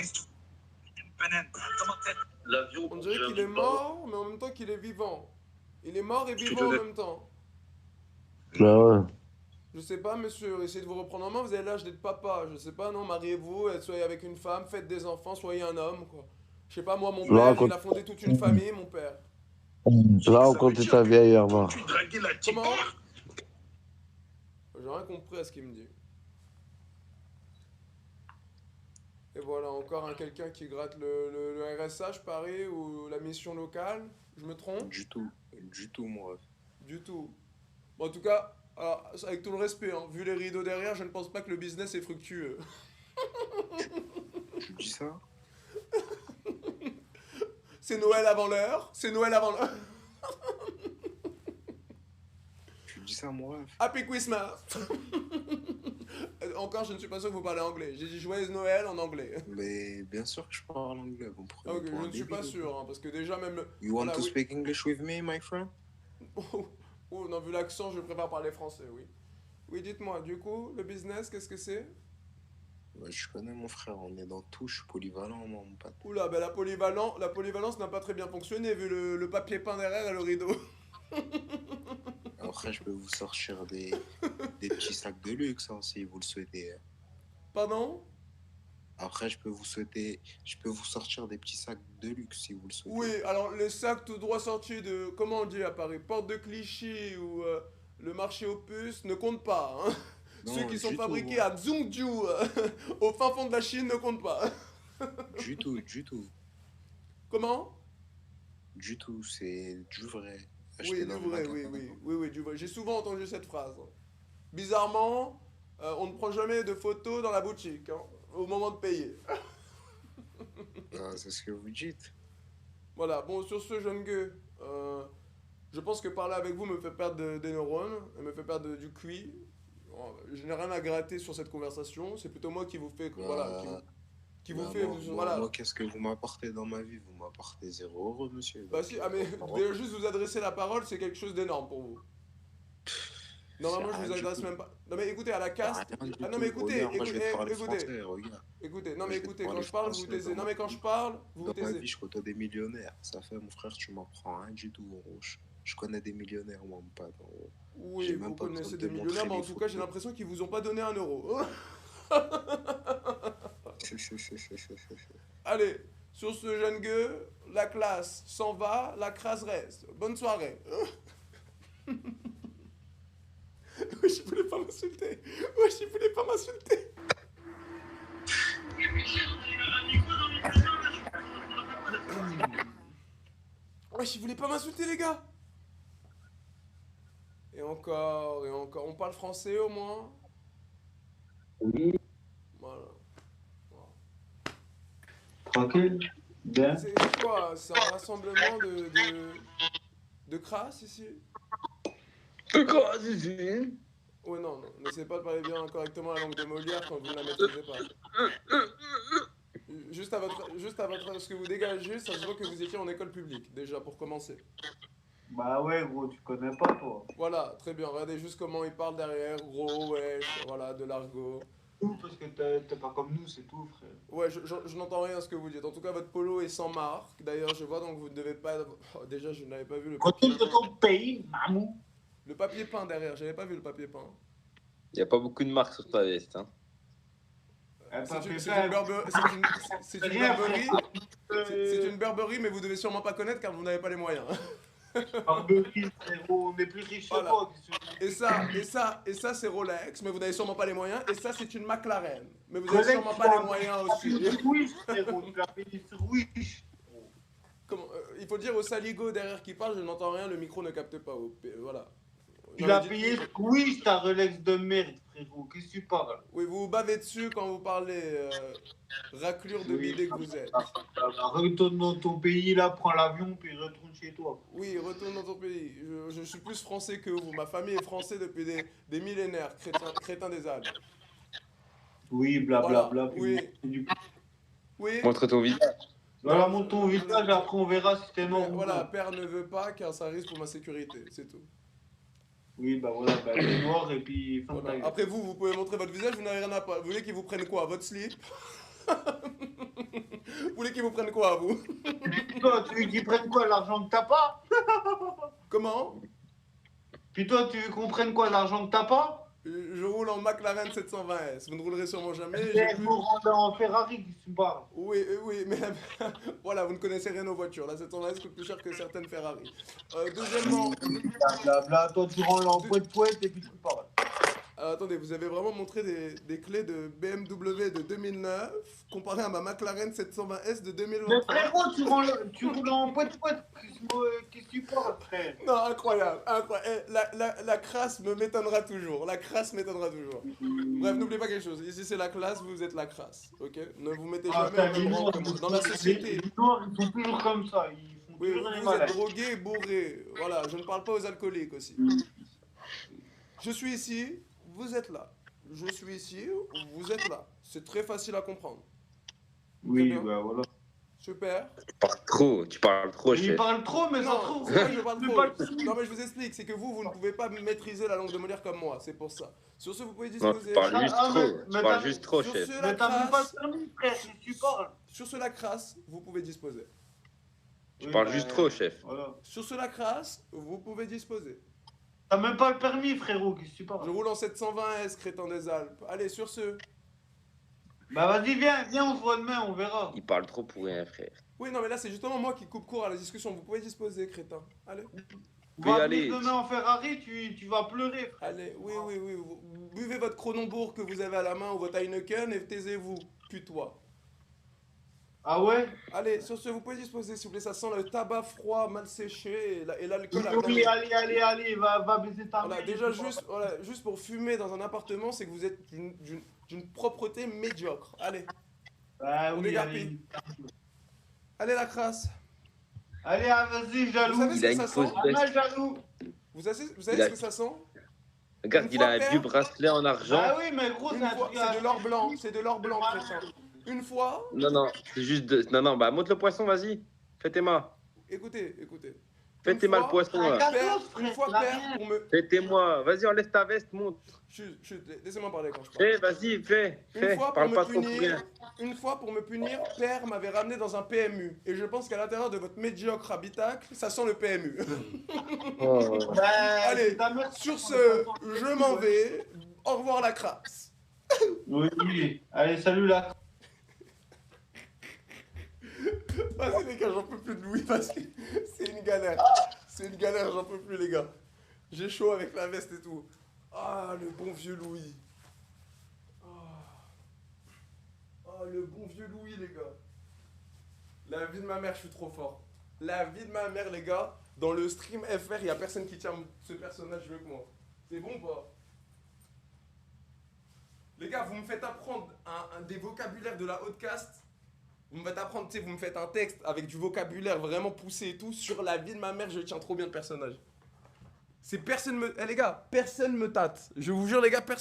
Speaker 7: L'avion.
Speaker 1: On dirait qu'il est mort, mais en même temps qu'il est vivant. Il est mort et vivant en même temps.
Speaker 7: Là, ouais.
Speaker 1: Je sais pas, monsieur, essayez de vous reprendre en main, vous avez l'âge d'être papa. Je sais pas, non, mariez-vous, soyez avec une femme, faites des enfants, soyez un homme, quoi. Je sais pas, moi, mon père, il a fondé toute une famille, mon père.
Speaker 7: Là, on compte ta vieille va.
Speaker 1: Comment? J'ai rien compris à ce qu'il me dit. Et Et voilà, encore quelqu'un qui gratte le RSA, je parie, ou la mission locale. Je me trompe?
Speaker 3: Du tout, mon ref.
Speaker 1: Du tout. Bon, en tout cas, alors, avec tout le respect, hein, vu les rideaux derrière, je ne pense pas que le business est fructueux.
Speaker 3: Tu dis ça?
Speaker 1: C'est Noël avant l'heure. C'est Noël avant l'heure.
Speaker 3: Tu dis ça, mon ref?
Speaker 1: Happy Christmas. Encore, je ne suis pas sûr que vous parlez anglais. J'ai dit joyeux Noël en anglais.
Speaker 3: Mais bien sûr que je parle anglais. Vous me prenez
Speaker 1: Ok,
Speaker 3: pour
Speaker 1: je
Speaker 3: un
Speaker 1: ne suis pas
Speaker 3: débile.
Speaker 1: sûr, hein, parce que déjà même...
Speaker 3: You want
Speaker 1: voilà,
Speaker 3: to
Speaker 1: oui.
Speaker 3: speak English with me, my friend?
Speaker 1: Oh, non, vu l'accent, je préfère parler français, oui. Oui, dites-moi, du coup, le business, qu'est-ce que c'est?
Speaker 3: Bah, je connais mon frère, on est dans tout, je suis polyvalent, moi, mon pote.
Speaker 1: Oula, ben la polyvalence n'a pas très bien fonctionné, vu le papier peint derrière et le rideau.
Speaker 3: Après, je peux vous sortir des petits sacs de luxe, hein, si vous le souhaitez.
Speaker 1: Pardon?
Speaker 3: Après, je peux vous sortir des petits sacs de luxe, si vous le souhaitez.
Speaker 1: Oui, alors les sacs tout droit sortis de, comment on dit à Paris, Porte de Clichy ou le marché aux puces ne comptent pas. Hein.
Speaker 3: Non,
Speaker 1: Ceux qui sont
Speaker 3: du tout,
Speaker 1: fabriqués
Speaker 3: moi.
Speaker 1: à Zhongzhou, au fin fond de la Chine, ne comptent pas.
Speaker 3: Du tout.
Speaker 1: Comment?
Speaker 3: Du tout, c'est du vrai.
Speaker 1: Oui,
Speaker 3: Acheté
Speaker 1: du
Speaker 3: dans le
Speaker 1: vrai,
Speaker 3: magasin.
Speaker 1: oui, du vrai. J'ai souvent entendu cette phrase. Bizarrement, on ne prend jamais de photos dans la boutique, hein, au moment de payer.
Speaker 3: Ah, c'est ce que vous dites.
Speaker 1: Voilà, bon, sur ce, jeune gueux, je pense que parler avec vous me fait perdre des neurones, et me fait perdre du QI. Bon, je n'ai rien à gratter sur cette conversation, c'est plutôt moi qui vous fais, voilà, qui vous fait, voilà.
Speaker 3: Moi, qu'est-ce que vous m'apportez dans ma vie? Vous m'apportez 0 €, monsieur.
Speaker 1: Bah si, ah mais déjà juste vous adresser la parole, c'est quelque chose d'énorme pour vous. Normalement, je vous adresse même pas. Non mais écoutez, à la caste. Ah non mais écoutez,
Speaker 3: Regarde, moi, je vais te parler
Speaker 1: écoutez.
Speaker 3: français, regarde.
Speaker 1: Écoutez, non
Speaker 3: Je
Speaker 1: mais
Speaker 3: vais te
Speaker 1: écoutez,
Speaker 3: parler
Speaker 1: quand je parle, vous
Speaker 3: français,
Speaker 1: taisez.
Speaker 3: dans
Speaker 1: Non
Speaker 3: ma
Speaker 1: mais quand
Speaker 3: vie.
Speaker 1: je parle, vous
Speaker 3: Dans ma
Speaker 1: taisez.
Speaker 3: vie, je côtoie des millionnaires. Ça fait, mon frère, tu m'en prends rien du tout, gros. Je connais des millionnaires, moi, mon pote.
Speaker 1: Oui,
Speaker 3: J'ai même
Speaker 1: vous
Speaker 3: pas besoin
Speaker 1: connaissez
Speaker 3: de
Speaker 1: des millionnaires, mais en
Speaker 3: montrer
Speaker 1: tout
Speaker 3: des
Speaker 1: cas, j'ai
Speaker 3: photos.
Speaker 1: l'impression qu'ils vous ont pas donné 1 euro. Allez, sur ce jeune gueux, la classe s'en va, la crasse reste. Bonne soirée. Oui, je voulais pas m'insulter. Oui, je voulais pas m'insulter. Ouais, je voulais pas m'insulter, les gars. Et encore, et encore. On parle français au moins?
Speaker 10: Oui,
Speaker 1: Voilà.
Speaker 10: tranquille, bien.
Speaker 1: C'est quoi? C'est un rassemblement de crasse ici?
Speaker 11: De quoi, ici?
Speaker 1: Ouais, non, n'essayez pas de parler bien correctement la langue de Molière quand vous ne la maîtrisez pas. Juste à votre, ce que vous dégagez, ça se voit que vous étiez en école publique, déjà, pour commencer.
Speaker 10: Bah ouais, gros, tu connais pas, toi.
Speaker 1: Voilà, très bien, regardez juste comment il parle derrière, gros, wesh, voilà, de l'argot.
Speaker 10: Tout parce que t'es pas comme nous, c'est tout, frère.
Speaker 1: Ouais, je n'entends rien à ce que vous dites. En tout cas, votre polo est sans marque. D'ailleurs, je vois donc vous ne devez pas... Oh, déjà, je n'avais pas vu le papier
Speaker 10: Retourne de ton pays, mamou.
Speaker 1: Le papier peint derrière, j'avais pas vu le papier peint.
Speaker 6: Il n'y a pas beaucoup de marques sur ta veste. Hein.
Speaker 1: C'est une Burberry, c'est une Burberry, mais vous devez sûrement pas connaître car vous n'avez pas les moyens.
Speaker 10: Burberry, frérot, on est plus riche que
Speaker 1: Voilà.
Speaker 10: toi.
Speaker 1: Et ça c'est Rolex, mais vous n'avez sûrement pas les moyens. Et ça c'est une McLaren, mais vous n'avez sûrement pas les moyens aussi.
Speaker 10: Wish, frérot, tu l'as payé sur Wish.
Speaker 1: Comment, il faut dire au saligo derrière qui parle, je n'entends rien, le micro ne capte pas. Voilà.
Speaker 10: Tu l'as payé sur Wish, ta Rolex de merde, frérot. Qu'est-ce que tu parles?
Speaker 1: Oui, vous vous bavez dessus quand vous parlez raclure de bidet que vous êtes.
Speaker 10: Retourne dans ton pays, là, prends l'avion, puis retourne chez toi.
Speaker 1: Oui, retourne dans ton pays. Je suis plus français que vous. Ma famille est française depuis des millénaires, crétin des Alpes.
Speaker 10: Oui, blablabla.
Speaker 1: Voilà, oui. Oui.
Speaker 6: Montre ton visage.
Speaker 10: Voilà, montre ton visage, après on verra si t'es mort.
Speaker 1: Voilà, père ne veut pas car ça risque pour ma sécurité, c'est tout.
Speaker 10: Oui, bah voilà, bah t'es noir et puis...
Speaker 1: Voilà. Après vous pouvez montrer votre visage, vous n'avez rien à pas. Vous voulez qu'ils vous prennent quoi? Votre slip? Vous voulez qu'ils vous prennent quoi, vous?
Speaker 10: Toi, tu veux qu'ils prennent quoi, l'argent que t'as pas?
Speaker 1: Comment?
Speaker 10: Puis toi, tu veux qu'on prenne quoi, l'argent que t'as pas?
Speaker 1: Je roule en McLaren 720S, vous ne roulerez sûrement jamais.
Speaker 10: Je vous rends en Ferrari, qui se parle.
Speaker 1: Oui, mais voilà, vous ne connaissez rien aux voitures. La 720S coûte plus cher que certaines Ferrari. Deuxièmement...
Speaker 10: Blablabla, toi tu rends en poète et puis tu parles.
Speaker 1: Alors, attendez, vous avez vraiment montré des clés de BMW de 2009 comparé à ma McLaren 720S de 2020.
Speaker 10: Mais frérot, tu roules en poète-poète. Qu'est-ce que tu parles, frère?
Speaker 1: Non, incroyable, incroyable. La crasse me m'étonnera toujours. La crasse m'étonnera toujours. Bref, n'oubliez pas quelque chose. Ici, c'est la classe, vous êtes la crasse. Ok? Ne vous mettez jamais en même rang que moi. Dans la société.
Speaker 10: Les noirs, ils sont toujours comme ça. Ils font
Speaker 1: Oui,
Speaker 10: toujours les
Speaker 1: vous êtes
Speaker 10: malades.
Speaker 1: drogués et bourrés. Voilà, je ne parle pas aux alcooliques aussi. Je suis ici, vous êtes là. Je suis ici, vous êtes là. C'est très facile à comprendre.
Speaker 10: Oui, bah voilà.
Speaker 1: Super.
Speaker 6: Tu parles trop,
Speaker 10: Il
Speaker 6: chef.
Speaker 10: parle trop, mais ça
Speaker 1: Non,
Speaker 10: trouve.
Speaker 1: c'est pas que je parle trop. Non, mais je vous explique, c'est que vous ne pouvez pas maîtriser la langue de Molière comme moi, c'est pour ça. Sur ce, vous pouvez
Speaker 6: Non,
Speaker 1: disposer.
Speaker 6: tu parles juste trop. Tu parles juste trop,
Speaker 1: Sur
Speaker 6: chef.
Speaker 1: ce, la
Speaker 10: Mais t'as même pas
Speaker 1: crasse.
Speaker 10: le permis, frère, si tu parles.
Speaker 1: Sur ce, la crasse, vous pouvez disposer.
Speaker 6: Tu parles juste trop, chef.
Speaker 10: Voilà.
Speaker 1: Sur ce, la crasse, vous pouvez disposer.
Speaker 10: T'as même pas le permis, frérot, qu'est-ce que tu parles?
Speaker 1: Je roule en 720S, crétin des Alpes. Allez, sur ce.
Speaker 10: Bah vas-y, viens, on se voit demain, on verra.
Speaker 6: Il parle trop pour rien, frère.
Speaker 1: Oui, non, mais là, c'est justement moi qui coupe court à la discussion. Vous pouvez disposer, crétin. Allez.
Speaker 10: On va
Speaker 6: allez.
Speaker 10: venir demain en Ferrari, tu vas pleurer, frère.
Speaker 1: Allez, oui. Vous buvez votre Kronenbourg que vous avez à la main ou votre Heineken et taisez-vous, putois.
Speaker 10: Ah ouais?
Speaker 1: Allez, sur ce, vous pouvez disposer, s'il vous plaît. Ça sent le tabac froid, mal séché et l'alcool à
Speaker 10: Oui,
Speaker 1: plein.
Speaker 10: allez, va baiser ta
Speaker 1: Voilà,
Speaker 10: mère.
Speaker 1: déjà, juste pour fumer dans un appartement, c'est que vous êtes d'une propreté médiocre. Allez.
Speaker 10: Ah
Speaker 1: On
Speaker 10: oui,
Speaker 1: dégarpille. Allez, la crasse.
Speaker 10: Allez, vas-y, jaloux.
Speaker 1: Vous savez ce que ça sent?
Speaker 10: Ah, jaloux.
Speaker 1: Vous savez
Speaker 6: Il
Speaker 1: ce
Speaker 6: a-
Speaker 1: que ça sent?
Speaker 6: Regarde,
Speaker 1: Une
Speaker 6: il
Speaker 1: fois
Speaker 6: a un
Speaker 1: père-
Speaker 6: vieux bracelet en argent.
Speaker 10: Ah oui, mais gros,
Speaker 1: Une fois, c'est de l'or blanc, c'est de l'or blanc, crétin. Une fois,
Speaker 6: Non, c'est juste de... Non, bah monte le poisson, vas-y. Fais tes mains.
Speaker 1: écoutez.
Speaker 6: Fais tes mains le poisson, là.
Speaker 1: Une fois père pour me...
Speaker 6: Fais tes mains. Vas-y, enlève ta veste, monte.
Speaker 1: Chut, laissez-moi parler quand je parle.
Speaker 6: Vas-y, fais. Parle pas trop pour rien.
Speaker 1: Une fois pour me punir, père m'avait ramené dans un PMU. Et je pense qu'à l'intérieur de votre médiocre habitacle, ça sent le PMU.
Speaker 6: Oh.
Speaker 1: Allez, sur ce, je m'en vais. Au revoir la crasse.
Speaker 10: Oui. Allez, salut là.
Speaker 1: Vas-y les gars, j'en peux plus de Louis parce que c'est une galère. C'est une galère, j'en peux plus les gars. J'ai chaud avec la veste et tout. Ah, le bon vieux Louis. Ah, le bon vieux Louis les gars. La vie de ma mère, je suis trop fort. La vie de ma mère les gars. Dans le stream FR, il n'y a personne qui tient ce personnage mieux que moi. C'est bon ou pas? Les gars, vous me faites apprendre des vocabulaires de la haute caste. Vous me faites apprendre, tu sais, vous me faites un texte avec du vocabulaire vraiment poussé et tout. Sur la vie de ma mère, je tiens trop bien le personnage. C'est personne me... Eh les gars, personne me tâte. Je vous jure les gars, personne...